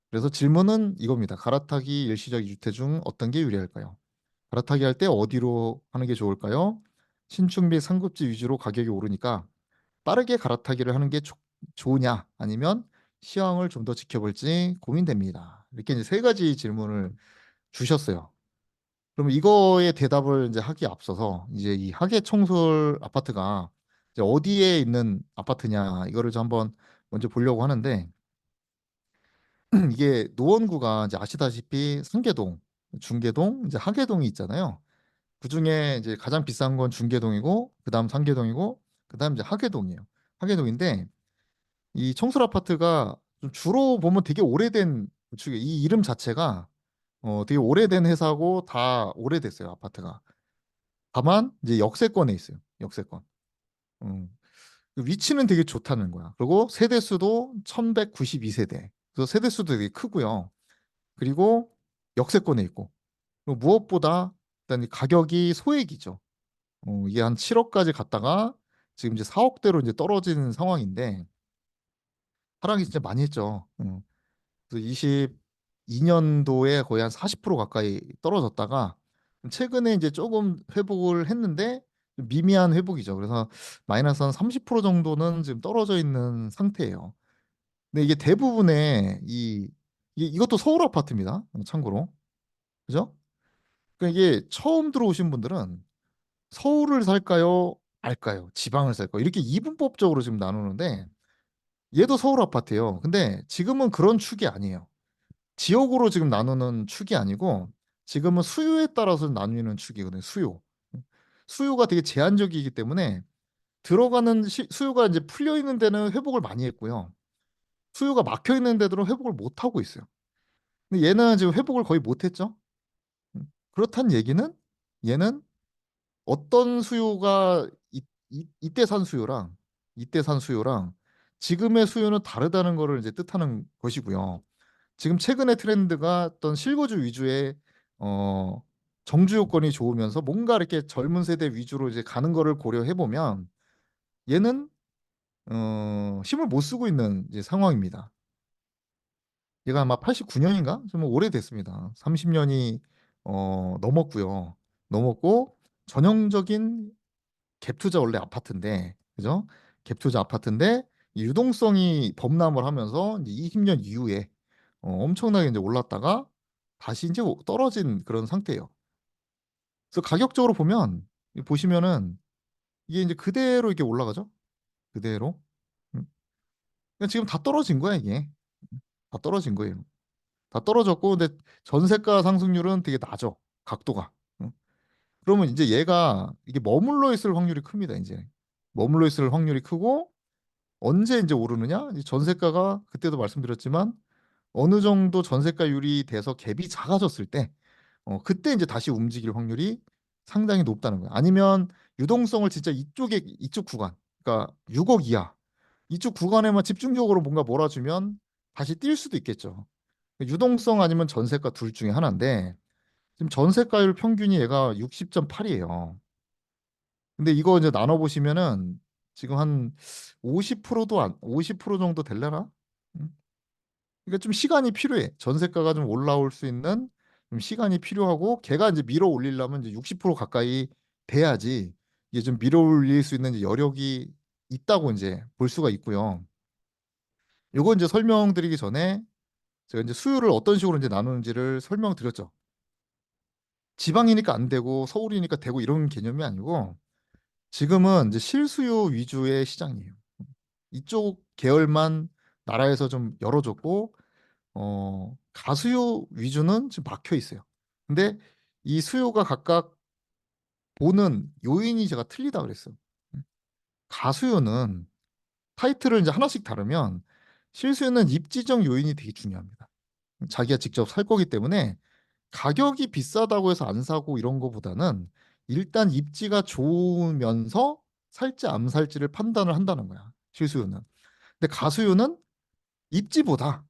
그래서 질문은 이겁니다. 갈아타기 일시적 이주택 중 어떤 게 유리할까요? 갈아타기 할 때 어디로 하는 게 좋을까요? 신축 및 상급지 위주로 가격이 오르니까 빠르게 갈아타기를 하는 게 좋으냐 아니면 시황을 좀 더 지켜볼지 고민됩니다. 이렇게 이제 세 가지 질문을 주셨어요. 그럼 이거의 대답을 이제 하기 앞서서 이제 이 하계청솔 아파트가 이제 어디에 있는 아파트냐 이거를 좀 한번 먼저 보려고 하는데 이게 노원구가 이제 아시다시피 상계동, 중계동, 이제 하계동이 있잖아요. 그중에 이제 가장 비싼 건 중계동이고 그다음 상계동이고 그다음 이제 하계동이에요. 하계동인데 이 청술 아파트가 좀 주로 보면 되게 오래된 구축이 이 이름 자체가 되게 오래된 회사고 다 오래됐어요, 아파트가. 다만 이제 역세권에 있어요. 역세권. 음. 그 위치는 되게 좋다는 거야. 그리고 세대수도 1192세대. 그래서 세대수도 되게 크고요. 그리고 역세권에 있고. 그리고 무엇보다 일단 이 가격이 소액이죠. 이게 한 7억까지 갔다가 지금 이제 4억대로 이제 떨어지는 상황인데 하락이 진짜 많이 했죠. 그래서 22년도에 거의 한 40% 가까이 떨어졌다가 최근에 이제 조금 회복을 했는데 미미한 회복이죠. 그래서 마이너스 한 30% 정도는 지금 떨어져 있는 상태예요. 근데 이게 대부분의 이것도 서울 아파트입니다. 참고로. 그죠? 그러니까 이게 처음 들어오신 분들은 서울을 살까요? 말까요? 지방을 살까요? 이렇게 이분법적으로 지금 나누는데 얘도 서울 아파트예요. 근데 지금은 그런 축이 아니에요. 지역으로 지금 나누는 축이 아니고 지금은 수요에 따라서 나뉘는 축이거든요. 수요. 수요가 되게 제한적이기 때문에 들어가는 수요가 이제 풀려 있는 데는 회복을 많이 했고요. 수요가 막혀 있는 데들은 회복을 못 하고 있어요. 근데 얘는 지금 회복을 거의 못 했죠. 그렇단 얘기는 얘는 어떤 수요가 이때 산 수요랑 이때 산 수요랑 지금의 수요는 다르다는 거를 이제 뜻하는 것이고요. 지금 최근의 트렌드가 어떤 실거주 위주의 어, 정주 요건이 좋으면서 뭔가 이렇게 젊은 세대 위주로 이제 가는 거를 고려해 보면 얘는 힘을 못 쓰고 있는 이제 상황입니다. 얘가 아마 89년인가? 좀 오래됐습니다. 30년이 넘었고요. 넘었고 전형적인 갭 투자 원래 아파트인데, 그죠? 갭 투자 아파트인데 이 유동성이 범람을 하면서 이제 20년 이후에 엄청나게 이제 올랐다가 다시 이제 떨어진 그런 상태예요. 그래서 가격적으로 보면 보시면은 이게 이제 그대로 이렇게 올라가죠? 그대로. 음. 그러니까 지금 다 떨어진 거야, 이게. 다 떨어진 거예요. 다 떨어졌고, 근데 전세가 상승률은 되게 낮아. 각도가. 그러면 이제 얘가 이게 머물러 있을 확률이 큽니다, 이제. 머물러 있을 확률이 크고, 언제 이제 오르느냐? 이 전세가가 그때도 말씀드렸지만 어느 정도 전세가율이 돼서 갭이 작아졌을 때 그때 이제 다시 움직일 확률이 상당히 높다는 거예요. 아니면 유동성을 진짜 이쪽 구간, 그러니까 6억 이하 이쪽 구간에만 집중적으로 뭔가 몰아주면 다시 뛸 수도 있겠죠. 유동성 아니면 전세가 둘 중에 하나인데 지금 전세가율 평균이 얘가 60.8이에요. 근데 이거 이제 나눠 보시면은 지금 한 50%도 안 50% 정도 될려나? 음. 그러니까 좀 시간이 필요해. 전세가가 좀 올라올 수 있는 좀 시간이 필요하고 걔가 이제 밀어 올리려면 이제 60% 가까이 돼야지 이게 좀 밀어 올릴 수 있는 이제 여력이 있다고 이제 볼 수가 있고요. 요거 이제 설명드리기 전에 제가 이제 수요를 어떤 식으로 이제 나누는지를 설명드렸죠. 지방이니까 안 되고 서울이니까 되고 이런 개념이 아니고 지금은 이제 실수요 위주의 시장이에요. 이쪽 계열만 나라에서 좀 열어줬고 가수요 위주는 지금 막혀 있어요. 근데 이 수요가 각각 보는 요인이 제가 틀리다 그랬어요. 가수요는 타이틀을 이제 하나씩 다르면 실수요는 입지적 요인이 되게 중요합니다. 자기가 직접 살 거기 때문에 가격이 비싸다고 해서 안 사고 이런 거보다는 일단 입지가 좋으면서 살지 안 살지를 판단을 한다는 거야. 실수요는. 근데 가수요는 입지보다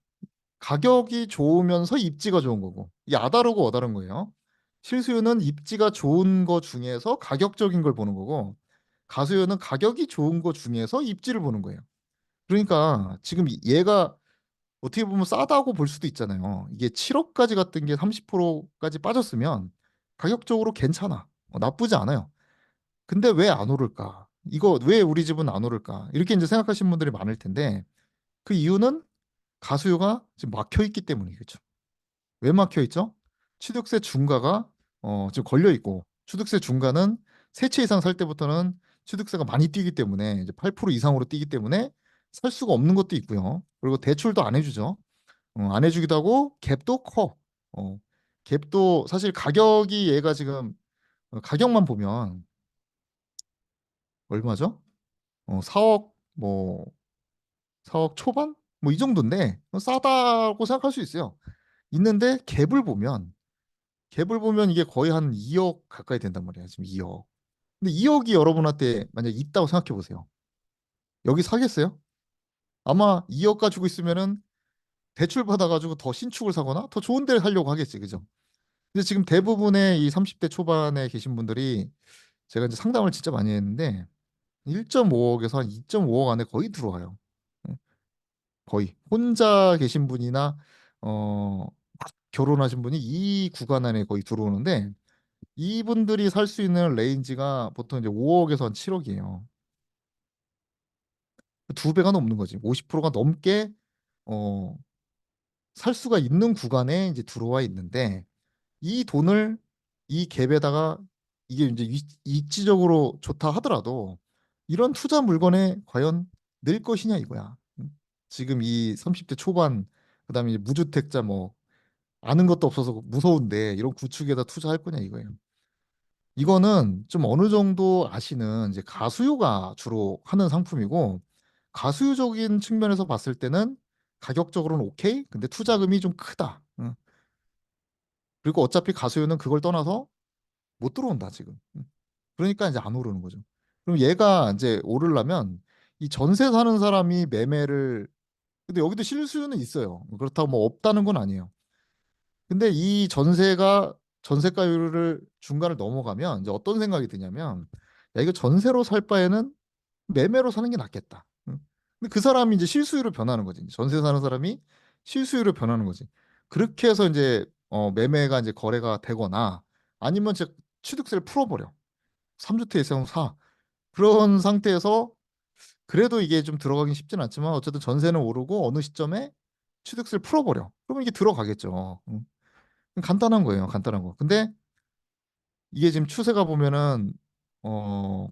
가격이 좋으면서 입지가 좋은 거고 이게 아다르고 어다른 거예요. 실수요는 입지가 좋은 거 중에서 가격적인 걸 보는 거고 가수요는 가격이 좋은 거 중에서 입지를 보는 거예요. 그러니까 지금 얘가 어떻게 보면 싸다고 볼 수도 있잖아요. 이게 7억까지 갔던 게 30%까지 빠졌으면 가격적으로 괜찮아. 나쁘지 않아요. 근데 왜 안 오를까? 이거 왜 우리 집은 안 오를까? 이렇게 이제 생각하시는 분들이 많을 텐데 그 이유는 가수요가 지금 막혀 있기 때문이겠죠. 왜 막혀 있죠? 취득세 중과가 지금 걸려 있고 취득세 중과는 세 채 이상 살 때부터는 취득세가 많이 뛰기 때문에 이제 8% 이상으로 뛰기 때문에 살 수가 없는 것도 있고요. 그리고 대출도 안 해주죠. 안 해주기도 하고 갭도 커. 어, 갭도 사실 가격이 얘가 지금 가격만 보면 얼마죠? 4억 뭐 4억 초반? 뭐 이 정도인데 싸다고 생각할 수 있어요. 있는데 갭을 보면 이게 거의 한 2억 가까이 된단 말이에요. 지금 2억. 근데 2억이 여러분한테 만약 있다고 생각해 보세요. 여기 사겠어요? 아마 2억 가지고 있으면은 대출 받아가지고 더 신축을 사거나 더 좋은 데를 살려고 하겠지, 그죠? 근데 지금 대부분의 이 30대 초반에 계신 분들이 제가 이제 상담을 진짜 많이 했는데 1.5억에서 한 2.5억 안에 거의 들어와요. 응, 거의 혼자 계신 분이나 막 결혼하신 분이 이 구간 안에 거의 들어오는데 이분들이 살 수 있는 레인지가 보통 이제 5억에서 한 7억이에요. 두 배가 넘는 거지. 50%가 넘게 어, 살 수가 있는 구간에 이제 들어와 있는데 이 돈을 이 갭에다가 이게 이제 입지적으로 좋다 하더라도 이런 투자 물건에 과연 늘 것이냐 이거야. 지금 이 30대 초반 그다음에 이제 무주택자 뭐 아는 것도 없어서 무서운데 이런 구축에다 투자할 거냐 이거예요. 이거는 좀 어느 정도 아시는 이제 가수요가 주로 하는 상품이고 가수요적인 측면에서 봤을 때는 가격적으로는 오케이. 근데 투자금이 좀 크다. 응. 그리고 어차피 가수요는 그걸 떠나서 못 들어온다 지금. 그러니까 이제 안 오르는 거죠. 그럼 얘가 이제 오르려면 이 전세 사는 사람이 매매를 근데 여기도 실수요는 있어요. 그렇다고 뭐 없다는 건 아니에요. 근데 이 전세가율을 중간을 넘어가면 이제 어떤 생각이 드냐면 야 이거 전세로 살 바에는 매매로 사는 게 낫겠다. 응? 근데 그 사람이 이제 실수요로 변하는 거지. 전세 사는 사람이 실수요로 변하는 거지. 그렇게 해서 이제 매매가 이제 거래가 되거나 아니면 이제 취득세를 풀어버려. 3주택 이상 사. 그런 상태에서 그래도 이게 좀 들어가긴 쉽진 않지만 어쨌든 전세는 오르고 어느 시점에 취득세를 풀어버려. 그러면 이게 들어가겠죠. 응. 간단한 거예요. 간단한 거. 근데 이게 지금 추세가 보면은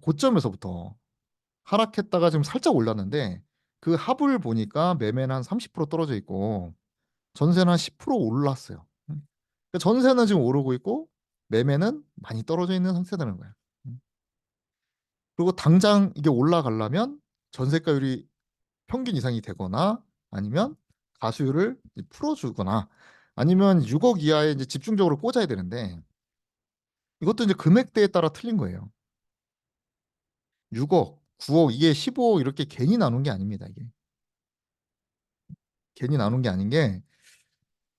고점에서부터 하락했다가 지금 살짝 올랐는데 그 합을 보니까 매매는 한 30% 떨어져 있고 전세는 한 10% 올랐어요. 그러니까 전세는 지금 오르고 있고 매매는 많이 떨어져 있는 상태라는 거예요. 음. 그리고 당장 이게 올라가려면 전세가율이 평균 이상이 되거나 아니면 가수율을 풀어주거나 아니면 6억 이하에 이제 집중적으로 꽂아야 되는데 이것도 이제 금액대에 따라 틀린 거예요. 6억, 9억, 이게 15억 이렇게 괜히 나눈 게 아닙니다. 이게 괜히 나눈 게 아닌 게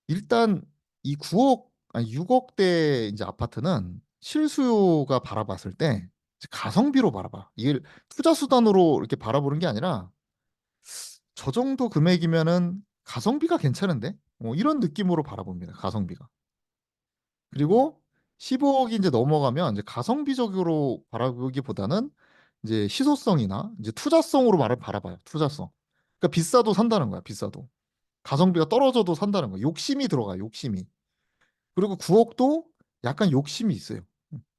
일단 이 9억 아니 6억대 이제 아파트는 실수요가 바라봤을 때 이제 가성비로 바라봐. 이게 투자 수단으로 이렇게 바라보는 게 아니라 저 정도 금액이면은 가성비가 괜찮은데 이런 느낌으로 바라봅니다. 가성비가. 그리고 15억이 이제 넘어가면 이제 가성비적으로 바라보기보다는 이제 희소성이나 이제 투자성으로 바라봐요. 투자성. 그러니까 비싸도 산다는 거야. 비싸도. 가성비가 떨어져도 산다는 거야. 욕심이 들어가요. 욕심이. 그리고 9억도 약간 욕심이 있어요.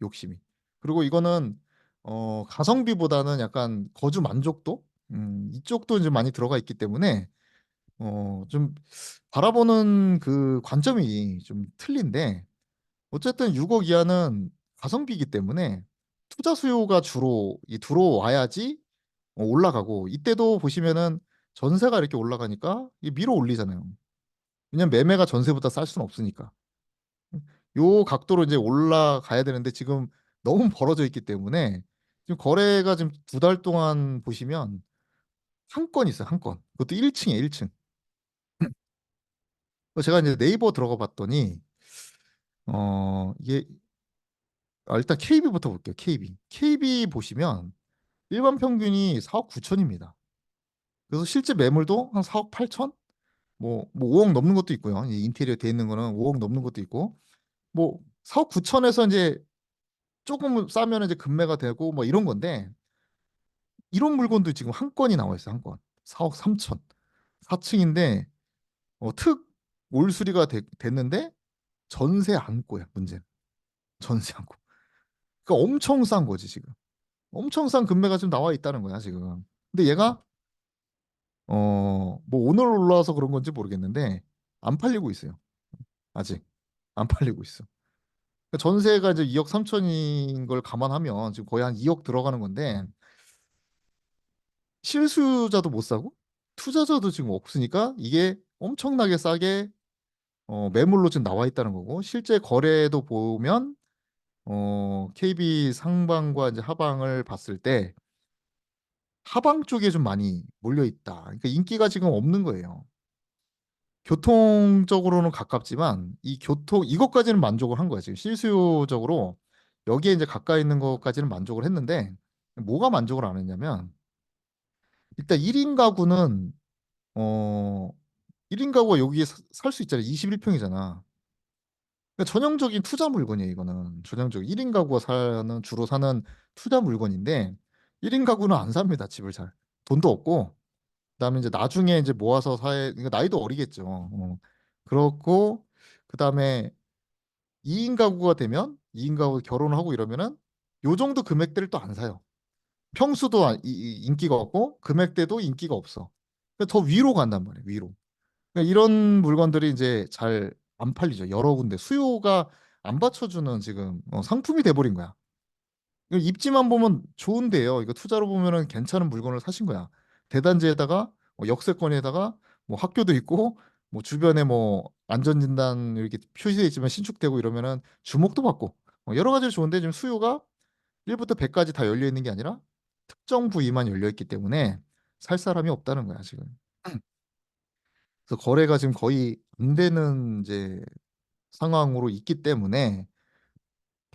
욕심이. 그리고 이거는 가성비보다는 약간 거주 만족도 이쪽도 이제 많이 들어가 있기 때문에 좀 바라보는 그 관점이 좀 틀린데 어쨌든 6억 이하는 가성비이기 때문에 투자 수요가 주로 들어와야지 올라가고 이때도 보시면은 전세가 이렇게 올라가니까 이게 밀어 올리잖아요. 왜냐면 매매가 전세보다 쌀 수는 없으니까. 요 각도로 이제 올라가야 되는데 지금 너무 벌어져 있기 때문에 지금 거래가 지금 2달 동안 보시면 한 건 있어요. 한 건. 그것도 1층이에요. 1층. 제가 이제 네이버 들어가 봤더니 이게 일단 KB부터 볼게요. KB. KB 보시면 일반 평균이 4억 9천입니다. 그래서 실제 매물도 한 4억 8천? 뭐 5억 넘는 것도 있고요. 이 인테리어 돼 있는 거는 5억 넘는 것도 있고 뭐 4억 9천에서 이제 조금 싸면 이제 금매가 되고 뭐 이런 건데 이런 물건도 지금 한 건이 나와 있어요. 한 건. 4억 3천. 4층인데 특 올수리가 됐는데 전세 안고야 문제는. 전세 안고. 그러니까 엄청 싼 거지 지금. 엄청 싼 금매가 지금 나와 있다는 거야 지금. 근데 얘가 뭐 오늘 올라와서 그런 건지 모르겠는데 안 팔리고 있어요. 아직 안 팔리고 있어. 그러니까 전세가 이제 2억 3천인 걸 감안하면 지금 거의 한 2억 들어가는 건데 실수요자도 못 사고 투자자도 지금 없으니까 이게 엄청나게 싸게 매물로 지금 나와 있다는 거고, 실제 거래도 보면 KB 상방과 이제 하방을 봤을 때 하방 쪽에 좀 많이 몰려 있다. 그러니까 인기가 지금 없는 거예요. 교통적으로는 가깝지만 이 교통 이것까지는 만족을 한 거야. 지금 실수요적으로 여기에 이제 가까이 있는 것까지는 만족을 했는데, 뭐가 만족을 안 했냐면, 일단 1인 가구는 어 1인 가구가 여기에 살 수 있잖아. 21평이잖아. 그러니까 전형적인 투자 물건이에요, 이거는. 전형적 1인 가구가 사는 주로 사는 투자 물건인데 1인 가구는 안 삽니다, 집을 잘. 돈도 없고, 그다음에 이제 나중에 이제 모아서 그러니까 나이도 어리겠죠. 그렇고, 그다음에 2인 가구가 되면 2인 가구 결혼을 하고 이러면은 요 정도 금액대를 또 안 사요. 평수도 인기가 없고 금액대도 인기가 없어. 그러니까 더 위로 간단 말이에요, 위로. 그러니까 이런 물건들이 이제 잘 안 팔리죠. 여러 군데 수요가 안 받쳐주는 지금 상품이 돼버린 거야. 이거 입지만 보면 좋은데요. 이거 투자로 보면은 괜찮은 물건을 사신 거야. 대단지에다가 역세권에다가 뭐 학교도 있고 뭐 주변에 뭐 안전진단 이렇게 표시돼 있지만 신축되고 이러면은 주목도 받고 여러 가지로 좋은데, 지금 수요가 1부터 100까지 다 열려 있는 게 아니라 특정 부위만 열려 있기 때문에 살 사람이 없다는 거야, 지금. 그래서 거래가 지금 거의 안 되는 이제 상황으로 있기 때문에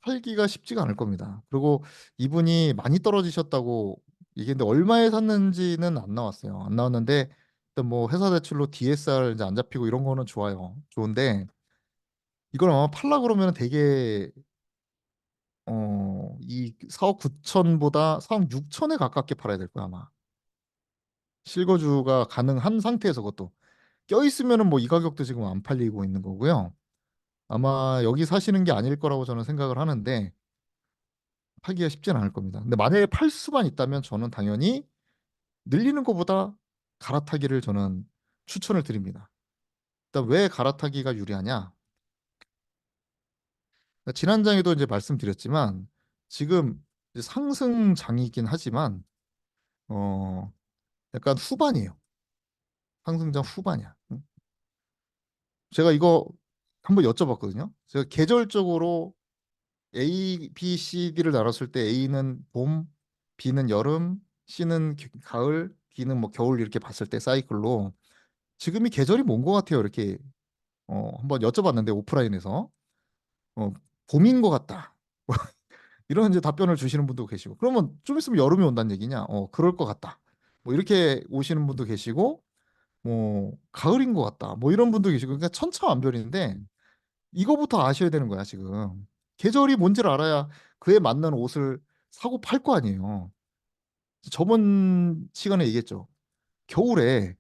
팔기가 쉽지가 않을 겁니다. 그리고 이분이 많이 떨어지셨다고 얘기했는데 얼마에 샀는지는 안 나왔어요. 안 나왔는데 일단 뭐 회사 대출로 DSR 이제 안 잡히고 이런 거는 좋아요. 좋은데 이걸 아마 팔라 그러면 되게 이 4억 9천보다 4억 6천에 가깝게 팔아야 될 거야, 아마. 실거주가 가능한 상태에서, 그것도 껴있으면은 뭐 이 가격도 지금 안 팔리고 있는 거고요. 아마 여기 사시는 게 아닐 거라고 저는 생각을 하는데 팔기가 쉽지는 않을 겁니다. 근데 만약에 팔 수만 있다면 저는 당연히 늘리는 것보다 갈아타기를 저는 추천을 드립니다. 일단 왜 갈아타기가 유리하냐? 그러니까 지난장에도 이제 말씀드렸지만 지금 이제 상승장이긴 하지만 어 약간 후반이에요. 상승장 후반이야. 응? 제가 이거 한번 여쭤봤거든요. 제가 계절적으로 A, B, C, D를 나눴을 때 A는 봄, B는 여름, C는 가을, D는 뭐 겨울 이렇게 봤을 때 사이클로 지금이 계절이 뭔 것 같아요. 이렇게 한번 여쭤봤는데 오프라인에서 어, 봄인 것 같다. 이런 이제 답변을 주시는 분도 계시고, 그러면 좀 있으면 여름이 온다는 얘기냐? 그럴 것 같다. 뭐 이렇게 오시는 분도 계시고, 뭐 가을인 것 같다. 뭐 이런 분도 계시고, 그러니까 천차만별인데 이거부터 아셔야 되는 거야, 지금. 계절이 뭔지를 알아야 그에 맞는 옷을 사고 팔 거 아니에요. 저번 시간에 얘기했죠. 겨울에,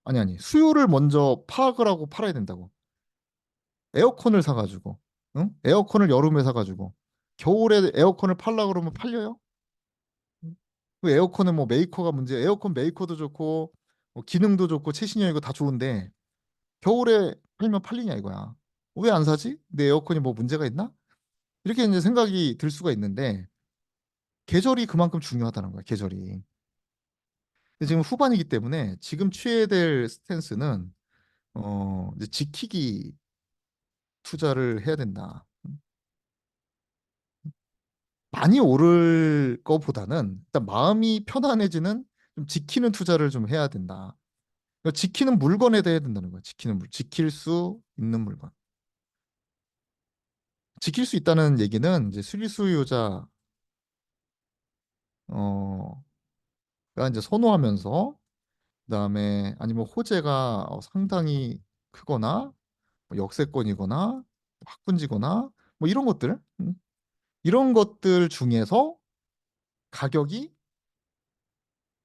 아니, 수요를 먼저 파악을 하고 팔아야 된다고. 에어컨을 사가지고, 응? 에어컨을 여름에 사가지고, 겨울에 에어컨을 팔라 그러면 팔려요? 그 에어컨은 뭐 메이커가 문제, 에어컨 메이커도 좋고, 뭐 기능도 좋고, 최신형 이거 다 좋은데, 겨울에 팔면 팔리냐 이거야. 왜 안 사지? 내 에어컨이 뭐 문제가 있나? 이렇게 이제 생각이 들 수가 있는데, 계절이 그만큼 중요하다는 거야, 계절이. 근데 지금 후반이기 때문에 지금 취해야 될 스탠스는 이제 지키기 투자를 해야 된다. 많이 오를 거보다는 일단 마음이 편안해지는 좀 지키는 투자를 좀 해야 된다. 그러니까 지키는 물건에 대해야 된다는 거야. 지킬 수 있는 물건. 지킬 수 있다는 얘기는 이제 수리수요자 어가 이제 선호하면서, 그다음에 아니면 호재가 상당히 크거나 뭐 역세권이거나 학군지거나 뭐 이런 것들, 이런 것들 중에서 가격이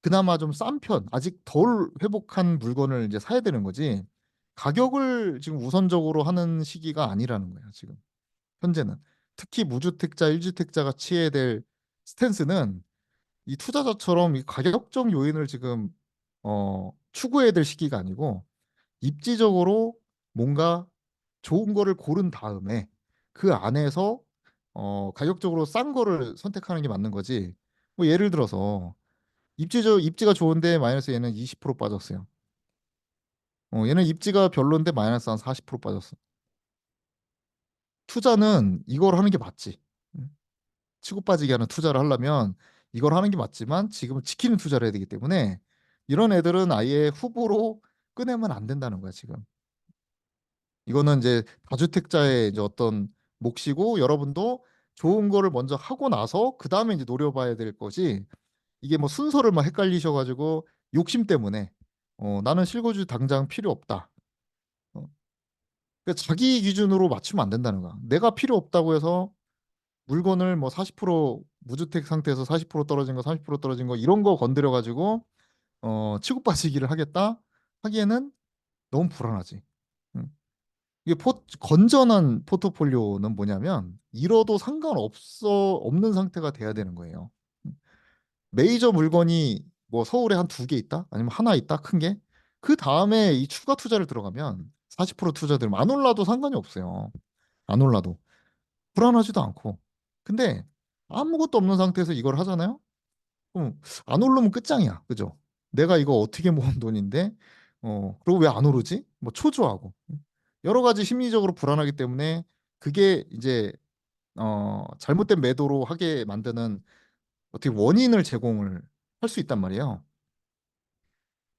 그나마 좀 싼 편, 아직 덜 회복한 물건을 이제 사야 되는 거지. 가격을 지금 우선적으로 하는 시기가 아니라는 거야, 지금. 현재는. 특히 무주택자, 1주택자가 취해야 될 스탠스는 이 투자자처럼 이 가격적 요인을 지금 추구해야 될 시기가 아니고, 입지적으로 뭔가 좋은 거를 고른 다음에 그 안에서 가격적으로 싼 거를 선택하는 게 맞는 거지. 뭐 예를 들어서 입지가 좋은데 마이너스 얘는 20% 빠졌어요. 얘는 입지가 별론데 마이너스 한 40% 빠졌어. 투자는 이걸 하는 게 맞지. 음. 치고 빠지게 하는 투자를 하려면 이걸 하는 게 맞지만 지금은 지키는 투자를 해야 되기 때문에 이런 애들은 아예 후보로 꺼내면 안 된다는 거야, 지금. 이거는 이제 다주택자의 이제 어떤 몫이고 여러분도 좋은 거를 먼저 하고 나서 그 다음에 이제 노려봐야 될 거지. 이게 뭐 순서를 막 헷갈리셔가지고 욕심 때문에 나는 실거주 당장 필요 없다. 어, 그러니까 자기 기준으로 맞추면 안 된다는 거야. 내가 필요 없다고 해서 물건을 뭐 40% 무주택 상태에서 40% 떨어진 거, 30% 떨어진 거 이런 거 건드려 가지고 치고 빠지기를 하겠다 하기에는 너무 불안하지. 음. 이게 건전한 포트폴리오는 뭐냐면 잃어도 상관없어 없는 상태가 돼야 되는 거예요. 음. 메이저 물건이 뭐 서울에 한 두 개 있다? 아니면 하나 있다? 큰 게? 그 다음에 이 추가 투자를 들어가면 40% 투자 들으면 안 올라도 상관이 없어요. 안 올라도. 불안하지도 않고. 근데 아무것도 없는 상태에서 이걸 하잖아요? 그럼 안 오르면 끝장이야. 그죠? 내가 이거 어떻게 모은 돈인데, 그리고 왜 안 오르지? 뭐 초조하고. 여러 가지 심리적으로 불안하기 때문에 그게 이제, 잘못된 매도로 하게 만드는 어떻게 원인을 제공을 할 수 있단 말이에요.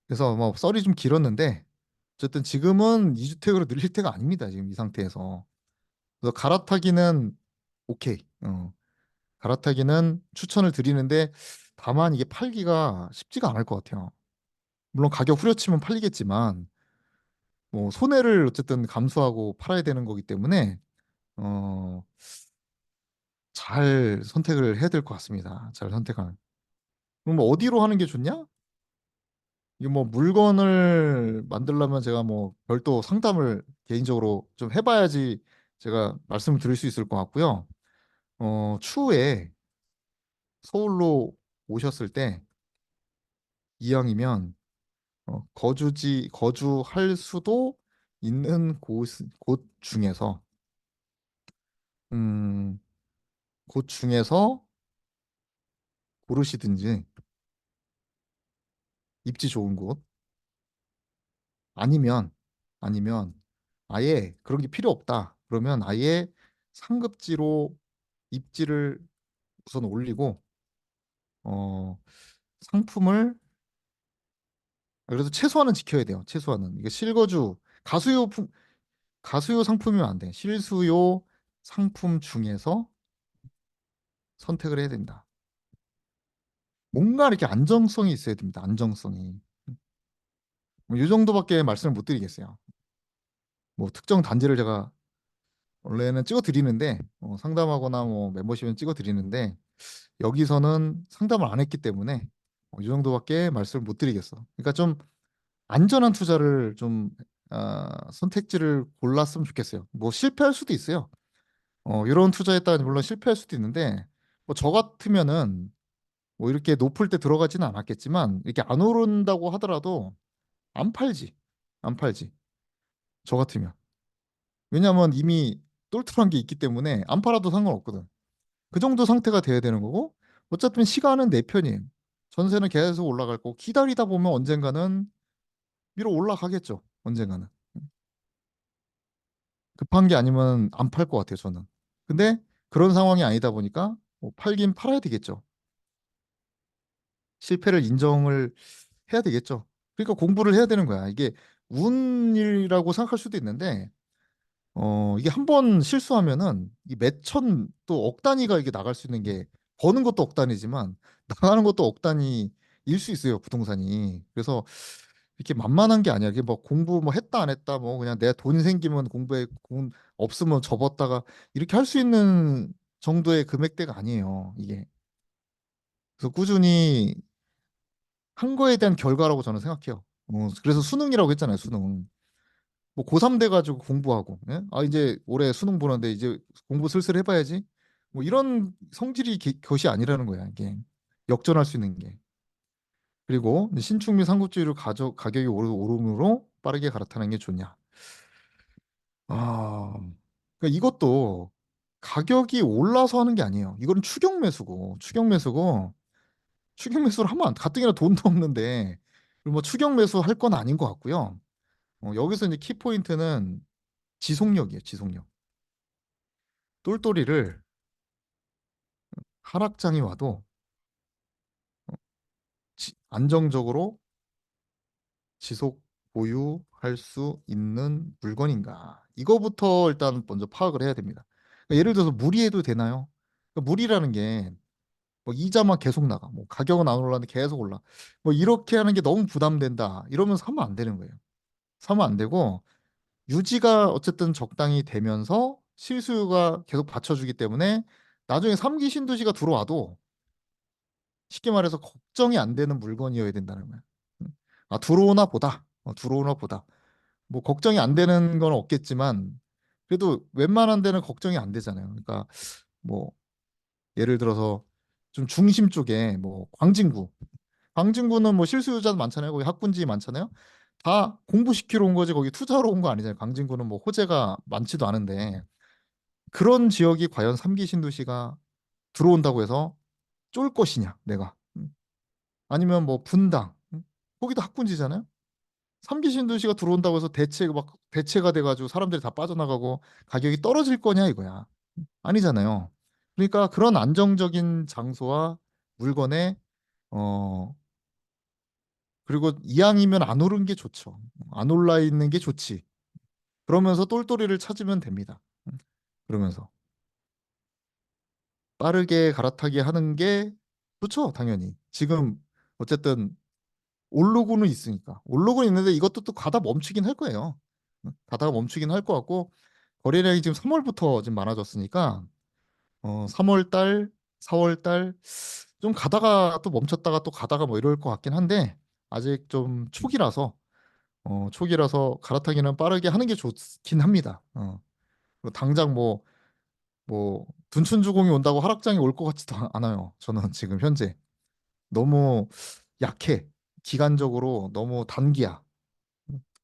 그래서 뭐 썰이 좀 길었는데, 어쨌든 지금은 이주택으로 늘릴 때가 아닙니다. 지금 이 상태에서. 그래서 갈아타기는 오케이. 갈아타기는 추천을 드리는데 다만 이게 팔기가 쉽지가 않을 것 같아요. 물론 가격 후려치면 팔리겠지만 뭐 손해를 어쨌든 감수하고 팔아야 되는 거기 때문에 어, 잘 선택을 해야 될 것 같습니다. 잘 선택하는. 그럼 뭐 어디로 하는 게 좋냐? 이게 뭐 물건을 만들려면 제가 뭐 별도 상담을 개인적으로 좀 해봐야지 제가 말씀을 드릴 수 있을 것 같고요. 추후에 서울로 오셨을 때 이왕이면 거주할 수도 있는 곳 중에서, 음, 곳 중에서 고르시든지, 입지 좋은 곳, 아니면, 아니면, 아예 그런 게 필요 없다. 그러면 아예 상급지로 입지를 우선 올리고, 어, 상품을, 그래도 최소한은 지켜야 돼요. 최소한은. 이게 가수요 상품이면 안 돼. 실수요 상품 중에서 선택을 해야 된다. 뭔가 이렇게 안정성이 있어야 됩니다. 안정성이. 뭐이 정도밖에 말씀을 못 드리겠어요. 뭐 특정 단지를 제가 원래는 찍어 드리는데 상담하거나 뭐 멤버십은 찍어 드리는데 여기서는 상담을 안 했기 때문에 이 정도밖에 말씀을 못 드리겠어. 그러니까 좀 안전한 투자를 좀 선택지를 골랐으면 좋겠어요. 뭐 실패할 수도 있어요. 이런 투자했다가 물론 실패할 수도 있는데 뭐 저 같으면은 뭐 이렇게 높을 때 들어가지는 않았겠지만 이렇게 안 오른다고 하더라도 안 팔지. 안 팔지. 저 같으면. 왜냐하면 이미 똘똘한 게 있기 때문에 안 팔아도 상관없거든. 그 정도 상태가 돼야 되는 거고 어차피 시간은 내 편이에요. 전세는 계속 올라갈 거고 기다리다 보면 언젠가는 위로 올라가겠죠. 언젠가는. 급한 게 아니면 안 팔 것 같아요, 저는. 근데 그런 상황이 아니다 보니까 뭐 팔긴 팔아야 되겠죠. 실패를 인정을 해야 되겠죠. 그러니까 공부를 해야 되는 거야. 이게 운이라고 생각할 수도 있는데 이게 한 번 실수하면은 이 몇천 또 억 단위가 이게 나갈 수 있는 게 버는 것도 억 단위지만 나가는 것도 억 단위일 수 있어요, 부동산이. 그래서 이렇게 만만한 게 아니야. 이게 뭐 공부 뭐 했다 안 했다 뭐 그냥 내 돈 생기면 공부해 돈 없으면 접었다가 이렇게 할 수 있는 정도의 금액대가 아니에요, 이게. 그래서 꾸준히 한 거에 대한 결과라고 저는 생각해요. 그래서 수능이라고 했잖아요, 수능. 뭐 고3 돼가지고 공부하고, 예? 아, 이제 올해 수능 보는데 이제 공부 슬슬 해봐야지. 뭐 이런 성질이 것이 아니라는 거야, 이게. 역전할 수 있는 게. 그리고 신축 및 상급지로 가격이 오름으로 빠르게 갈아타는 게 좋냐. 아, 그러니까 이것도 가격이 올라서 하는 게 아니에요. 이건 추격 매수고, 추격 매수고, 추격 매수를 하면 가뜩이나 돈도 없는데 그리고 뭐 추격 매수 할 건 아닌 것 같고요. 여기서 이제 키 포인트는 지속력이에요. 지속력. 똘똘이를 하락장이 와도 안정적으로 지속 보유할 수 있는 물건인가? 이거부터 일단 먼저 파악을 해야 됩니다. 그러니까 예를 들어서 무리해도 되나요? 그러니까 무리라는 게 뭐 이자만 계속 나가, 뭐 가격은 안 올랐는데 계속 올라, 뭐 이렇게 하는 게 너무 부담된다. 이러면 사면 안 되는 거예요. 사면 안 되고 유지가 어쨌든 적당히 되면서 실수요가 계속 받쳐주기 때문에 나중에 3기 신도시가 들어와도 쉽게 말해서 걱정이 안 되는 물건이어야 된다는 거예요. 아, 들어오나 보다. 들어오나 보다. 뭐 걱정이 안 되는 건 없겠지만 그래도 웬만한 데는 걱정이 안 되잖아요. 그러니까 뭐 예를 들어서 좀 중심 쪽에 뭐 광진구는 뭐 실수요자 많잖아요. 거기 학군지 많잖아요. 다 공부시키러 온 거지 거기 투자하러 온 거 아니잖아요. 광진구는 뭐 호재가 많지도 않은데 그런 지역이 과연 3기 신도시가 들어온다고 해서 쫄 것이냐 내가. 아니면 뭐 분당, 거기도 학군지잖아요. 3기 신도시가 들어온다고 해서 대체가 돼가지고 사람들이 다 빠져나가고 가격이 떨어질 거냐 이거야. 아니잖아요. 그러니까 그런 안정적인 장소와 물건에 어 그리고 이왕이면 안 오른 게 좋죠. 안 올라 있는 게 좋지. 그러면서 똘똘이를 찾으면 됩니다. 그러면서 빠르게 갈아타기 하는 게 좋죠, 당연히. 지금 어쨌든 오르고는 있으니까. 오르고는 있는데 이것도 또 가다 멈추긴 할 거예요. 가다가 멈추긴 할 것 같고 거래량이 지금 3월부터 지금 많아졌으니까 3월 달, 4월 달 좀 가다가 또 멈췄다가 또 가다가 뭐 이럴 것 같긴 한데 아직 좀 초기라서 갈아타기는 빠르게 하는 게 좋긴 합니다. 그리고 당장 뭐 둔춘주공이 온다고 하락장이 올 것 같지도 않아요. 저는 지금 현재 너무 약해. 기간적으로 너무 단기야.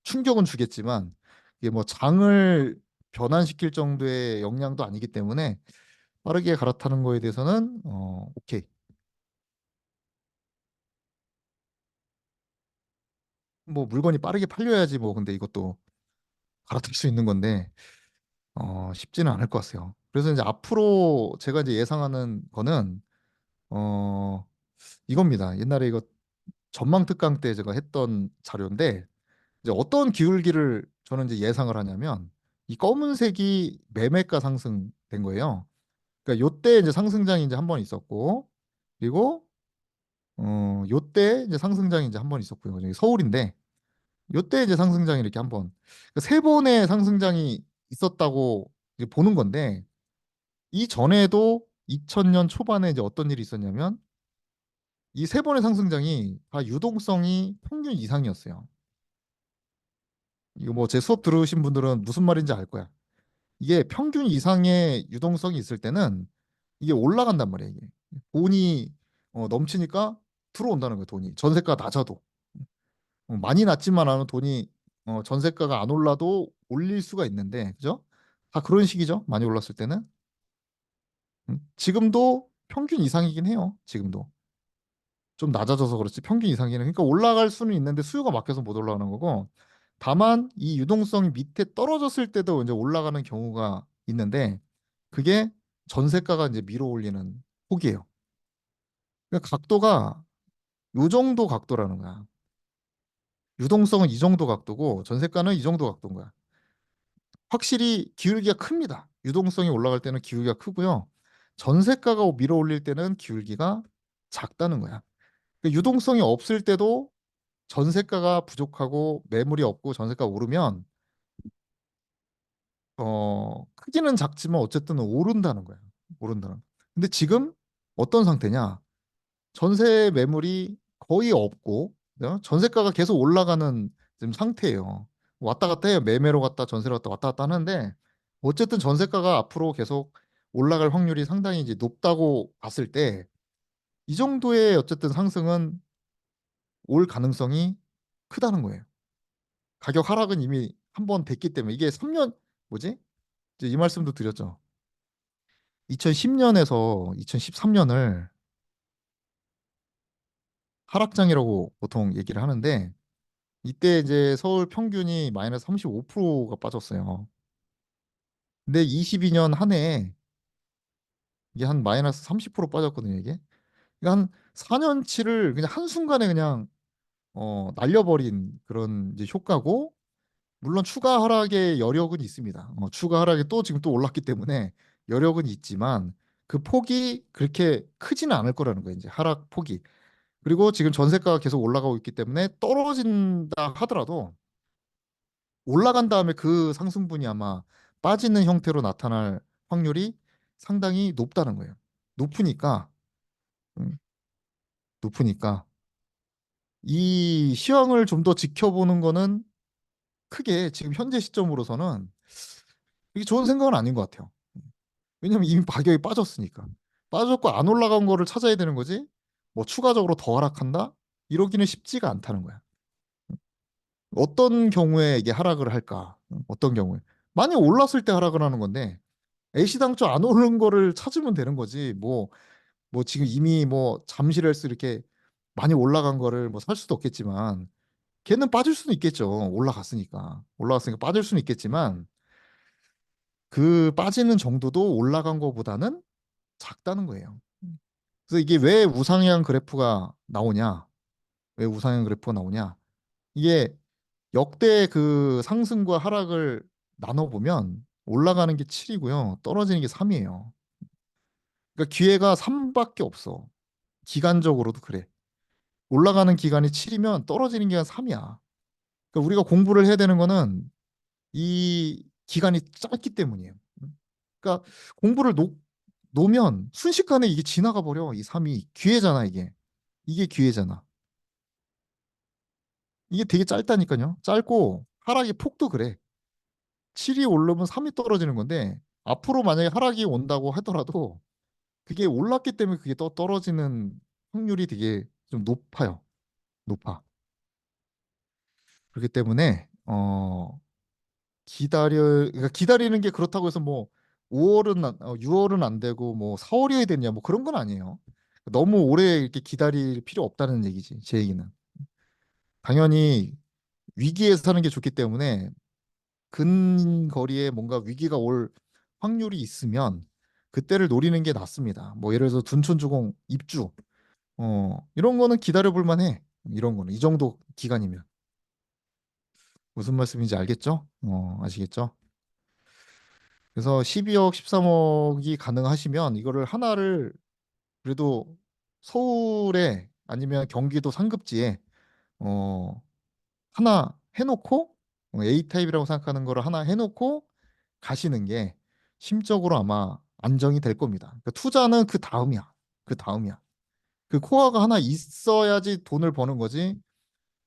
충격은 주겠지만 이게 뭐 장을 변환시킬 정도의 역량도 아니기 때문에 빠르게 갈아타는 거에 대해서는 오케이. 뭐 물건이 빠르게 팔려야지 뭐 근데 이것도 갈아탈 수 있는 건데 쉽지는 않을 것 같아요. 그래서 이제 앞으로 제가 이제 예상하는 거는 어 이겁니다. 옛날에 이거 전망 특강 때 제가 했던 자료인데 이제 어떤 기울기를 저는 이제 예상을 하냐면 이 검은색이 매매가 상승된 거예요. 그러니까 요때 이제 상승장이 이제 한 번 있었고 그리고 요때 이제 상승장이 이제 한 번 있었고요. 여기 서울인데 요때 이제 상승장이 이렇게 한 번, 그러니까 세 번의 상승장이 있었다고 이제 보는 건데 이 전에도 2000년 초반에 이제 어떤 일이 있었냐면 이 세 번의 상승장이 다 유동성이 평균 이상이었어요. 이거 뭐 제 수업 들으신 분들은 무슨 말인지 알 거야. 이게 평균 이상의 유동성이 있을 때는 이게 올라간단 말이야, 이게. 돈이 넘치니까 들어온다는 거예요, 돈이. 전세가 낮아도. 많이 낮지만 않은 돈이 전세가가 안 올라도 올릴 수가 있는데, 그죠? 다 그런 식이죠. 많이 올랐을 때는. 지금도 평균 이상이긴 해요. 지금도. 좀 낮아져서 그렇지 평균 이상이긴 해. 그러니까 올라갈 수는 있는데 수요가 막혀서 못 올라가는 거고 다만 이 유동성이 밑에 떨어졌을 때도 이제 올라가는 경우가 있는데 그게 전세가가 이제 밀어 올리는 폭이에요. 그러니까 각도가 요 정도 각도라는 거야. 유동성은 이 정도 각도고 전세가는 이 정도 각도인 거야. 확실히 기울기가 큽니다. 유동성이 올라갈 때는 기울기가 크고요. 전세가가 밀어 올릴 때는 기울기가 작다는 거야. 그러니까 유동성이 없을 때도 전세가가 부족하고 매물이 없고 전세가가 오르면 크기는 작지만 어쨌든 오른다는 거야. 오른다는. 근데 지금 어떤 상태냐? 전세 매물이 거의 없고 전세가가 계속 올라가는 지금 상태예요. 왔다 갔다 해요. 매매로 갔다 전세로 갔다 왔다 갔다 하는데 어쨌든 전세가가 앞으로 계속 올라갈 확률이 상당히 이제 높다고 봤을 때 이 정도의 어쨌든 상승은 올 가능성이 크다는 거예요. 가격 하락은 이미 한 번 됐기 때문에 이게 3년 뭐지? 이제 이 말씀도 드렸죠. 2010년에서 2013년을 하락장이라고 보통 얘기를 하는데 이때 이제 서울 평균이 마이너스 35%가 빠졌어요. 근데 22년 한 해에 이게 한 마이너스 30% 빠졌거든요, 이게. 그러니까 한 4년치를 그냥 한순간에 그냥 날려버린 그런 이제 효과고, 물론 추가 하락의 여력은 있습니다. 추가 하락이 또 지금 또 올랐기 때문에 여력은 있지만 그 폭이 그렇게 크지는 않을 거라는 거예요, 이제 하락 폭이. 그리고 지금 전세가가 계속 올라가고 있기 때문에 떨어진다 하더라도 올라간 다음에 그 상승분이 아마 빠지는 형태로 나타날 확률이 상당히 높다는 거예요. 높으니까, 음, 높으니까 이 시황을 좀 더 지켜보는 거는 크게 지금 현재 시점으로서는 이게 좋은 생각은 아닌 것 같아요. 왜냐면 이미 가격이 빠졌으니까. 빠졌고 안 올라간 거를 찾아야 되는 거지. 뭐 추가적으로 더 하락한다? 이러기는 쉽지가 않다는 거야. 어떤 경우에 이게 하락을 할까? 어떤 경우에? 많이 올랐을 때 하락을 하는 건데 애시당초 안 오른 거를 찾으면 되는 거지. 뭐 지금 이미 뭐 잠실에서 이렇게 많이 올라간 거를 뭐 살 수도 없겠지만 걔는 빠질 수는 있겠죠. 올라갔으니까 빠질 수는 있겠지만 그 빠지는 정도도 올라간 거보다는 작다는 거예요. 그래서 이게 왜 우상향 그래프가 나오냐? 왜 우상향 그래프가 나오냐? 이게 역대 그 상승과 하락을 나눠보면 올라가는 게 7이고요. 떨어지는 게 3이에요. 그러니까 기회가 3밖에 없어. 기간적으로도 그래. 올라가는 기간이 7이면 떨어지는 기간 3이야. 그러니까 우리가 공부를 해야 되는 거는 이 기간이 짧기 때문이에요. 그러니까 공부를 놓으면 순식간에 이게 지나가 버려. 이 3이 기회잖아, 이게. 이게 기회잖아. 이게 되게 짧다니까요. 짧고 하락의 폭도 그래. 7이 오르면 3이 떨어지는 건데 앞으로 만약에 하락이 온다고 하더라도 그게 올랐기 때문에 그게 떨어지는 확률이 되게 좀 높아요. 높아. 그렇기 때문에 그러니까 기다리는 게 그렇다고 해서 뭐 6월은 안 되고 뭐 4월이어야 되냐 뭐 그런 건 아니에요. 너무 오래 이렇게 기다릴 필요 없다는 얘기지. 제 얘기는. 당연히 위기에 사는 게 좋기 때문에 근거리에 뭔가 위기가 올 확률이 있으면 그때를 노리는 게 낫습니다. 뭐 예를 들어서 둔촌주공 입주 이런 거는 기다려 볼 만해. 이런 거는 이 정도 기간이면 무슨 말씀인지 알겠죠? 아시겠죠? 그래서 12억, 13억이 가능하시면 이거를 하나를 그래도 서울에 아니면 경기도 상급지에 어 하나 해놓고 A타입이라고 생각하는 거를 하나 해놓고 가시는 게 심적으로 아마 안정이 될 겁니다. 그러니까 투자는 그 다음이야. 그 다음이야. 그 코어가 하나 있어야지 돈을 버는 거지.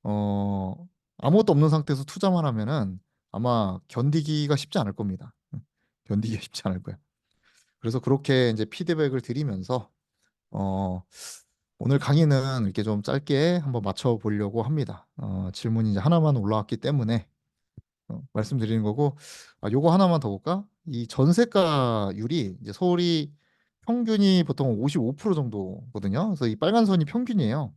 어, 아무것도 없는 상태에서 투자만 하면은 아마 견디기가 쉽지 않을 겁니다. 견디기가 쉽지 않을 거야. 그래서 그렇게 이제 피드백을 드리면서 어, 오늘 강의는 이렇게 좀 짧게 한번 맞춰 보려고 합니다. 질문이 이제 하나만 올라왔기 때문에 말씀드리는 거고, 요거 하나만 더 볼까? 이 전세가율이 이제 서울이 평균이 보통 55% 정도거든요. 그래서 이 빨간 선이 평균이에요.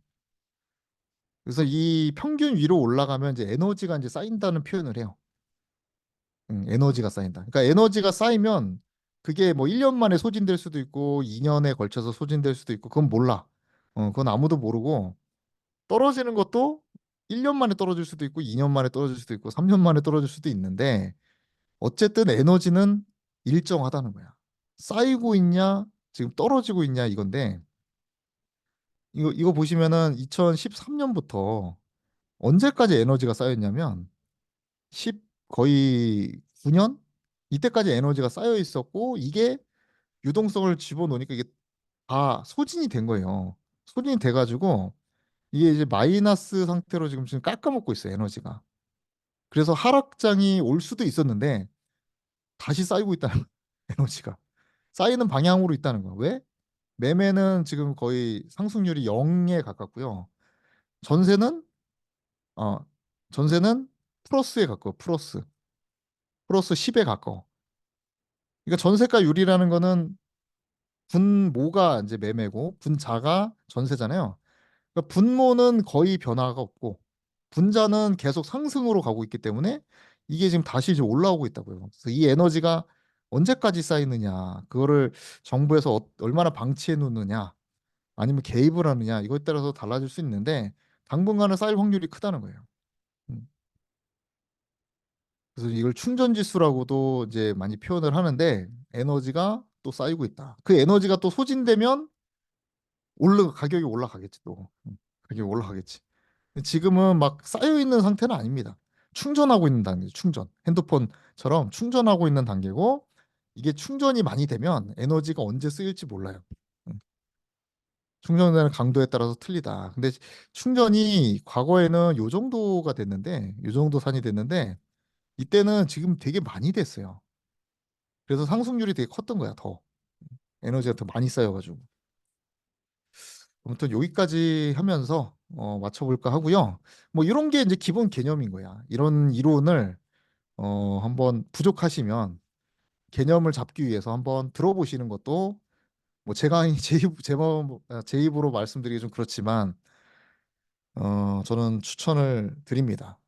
그래서 이 평균 위로 올라가면 이제 에너지가 이제 쌓인다는 표현을 해요. 에너지가 쌓인다. 그러니까 에너지가 쌓이면 그게 뭐 1년 만에 소진될 수도 있고 2년에 걸쳐서 소진될 수도 있고 그건 몰라. 그건 아무도 모르고 떨어지는 것도 1년 만에 떨어질 수도 있고 2년 만에 떨어질 수도 있고 3년 만에 떨어질 수도 있는데 어쨌든 에너지는 일정하다는 거야. 쌓이고 있냐, 지금 떨어지고 있냐 이건데 이거 보시면은 2013년부터 언제까지 에너지가 쌓였냐면 10 거의 9년 이때까지 에너지가 쌓여 있었고 이게 유동성을 집어넣으니까 이게 다 소진이 된 거예요. 소진이 돼가지고 이게 이제 마이너스 상태로 지금 깎아먹고 있어요 에너지가. 그래서 하락장이 올 수도 있었는데 다시 쌓이고 있다는 에너지가. 쌓이는 방향으로 있다는 거야. 왜? 매매는 지금 거의 상승률이 0에 가깝고요. 전세는 어 전세는 플러스에 가까워. 플러스 10에 가까워. 그러니까 전세가율이라는 거는 분모가 이제 매매고 분자가 전세잖아요. 그러니까 분모는 거의 변화가 없고 분자는 계속 상승으로 가고 있기 때문에 이게 지금 다시 이제 올라오고 있다고요. 그래서 이 에너지가 언제까지 쌓이느냐, 그거를 정부에서 얼마나 방치해 놓느냐, 아니면 개입을 하느냐, 이거에 따라서 달라질 수 있는데 당분간은 쌓일 확률이 크다는 거예요. 음. 그래서 이걸 충전 지수라고도 이제 많이 표현을 하는데 에너지가 또 쌓이고 있다. 그 에너지가 또 소진되면 가격이 올라가겠지 또. 가격이 올라가겠지. 지금은 막 쌓여 있는 상태는 아닙니다. 충전하고 있는 단계, 충전. 핸드폰처럼 충전하고 있는 단계고 이게 충전이 많이 되면 에너지가 언제 쓰일지 몰라요. 음, 충전되는 강도에 따라서 틀리다. 근데 충전이 과거에는 요 정도가 됐는데, 요 정도 산이 됐는데 이때는 지금 되게 많이 됐어요. 그래서 상승률이 되게 컸던 거야, 더. 에너지가 더 많이 쌓여가지고. 아무튼 여기까지 하면서 맞춰볼까 하고요. 뭐 이런 게 이제 기본 개념인 거야. 이런 이론을 한번 부족하시면 개념을 잡기 위해서 한번 들어보시는 것도 뭐 제가 제 입으로 말씀드리기 좀 그렇지만 저는 추천을 드립니다.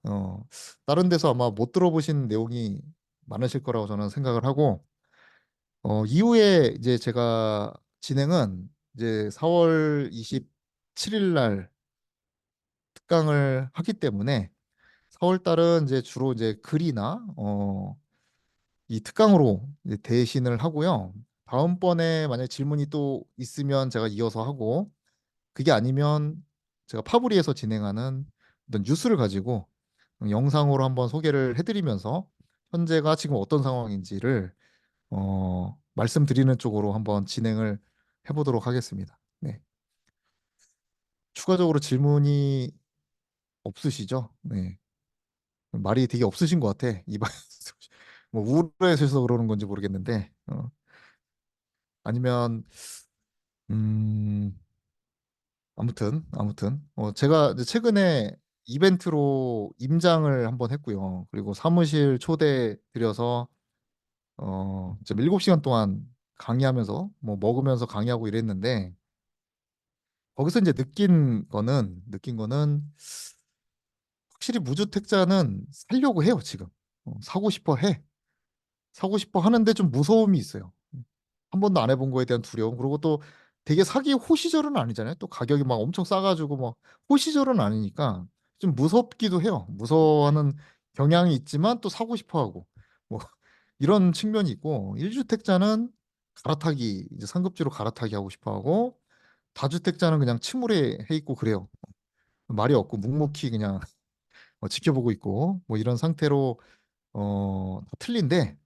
다른 데서 아마 못 들어보신 내용이 많으실 거라고 저는 생각을 하고 이후에 이제 제가 진행은 이제 4월 27일 날 특강을 하기 때문에 4월 달은 이제 주로 이제 글이나 이 특강으로 이제 대신을 하고요. 다음번에 만약 질문이 또 있으면 제가 이어서 하고 그게 아니면 제가 파브리에서 진행하는 어떤 뉴스를 가지고 영상으로 한번 소개를 해드리면서 현재가 지금 어떤 상황인지를 말씀드리는 쪽으로 한번 진행을 해보도록 하겠습니다. 네. 추가적으로 질문이 없으시죠? 네. 말이 되게 없으신 것 같아. 이발 뭐 우울해서 그러는 건지 모르겠는데 아니면 음 아무튼 제가 이제 최근에 이벤트로 임장을 한번 했고요. 그리고 사무실 초대 드려서 좀 7시간 동안 강의하면서 뭐 먹으면서 강의하고 이랬는데 거기서 이제 느낀 거는 확실히 무주택자는 살려고 해요, 지금. 사고 싶어 해. 사고 싶어 하는데 좀 무서움이 있어요. 한 번도 안 해본 거에 대한 두려움. 그리고 또 되게 사기 호시절은 아니잖아요. 또 가격이 막 엄청 싸가지고 뭐 호시절은 아니니까 좀 무섭기도 해요. 무서워하는 경향이 있지만 또 사고 싶어 하고 뭐 이런 측면이 있고 1주택자는 갈아타기 이제 상급지로 갈아타기 하고 싶어 하고 다주택자는 그냥 침울해 해 있고 그래요. 말이 없고 묵묵히 그냥 지켜보고 있고 뭐 이런 상태로 다 틀린데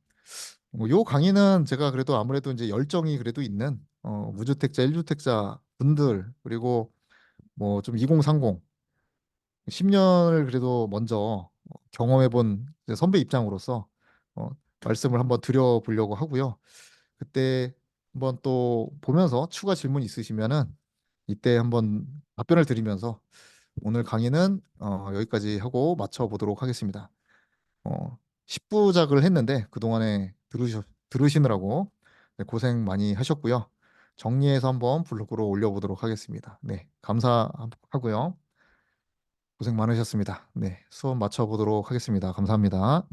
요 강의는 제가 그래도 아무래도 이제 열정이 그래도 있는 무주택자, 1주택자 분들 그리고 뭐 좀 2030, 10년을 그래도 먼저 경험해본 이제 선배 입장으로서 어, 말씀을 한번 드려보려고 하고요. 그때 한번 또 보면서 추가 질문 있으시면은 이때 한번 답변을 드리면서 오늘 강의는 여기까지 하고 마쳐보도록 하겠습니다. 10부작을 했는데 그동안에 들으시느라고 네, 고생 많이 하셨고요. 정리해서 한번 블로그로 올려보도록 하겠습니다. 네, 감사하고요. 고생 많으셨습니다. 네, 수업 마쳐보도록 하겠습니다. 감사합니다.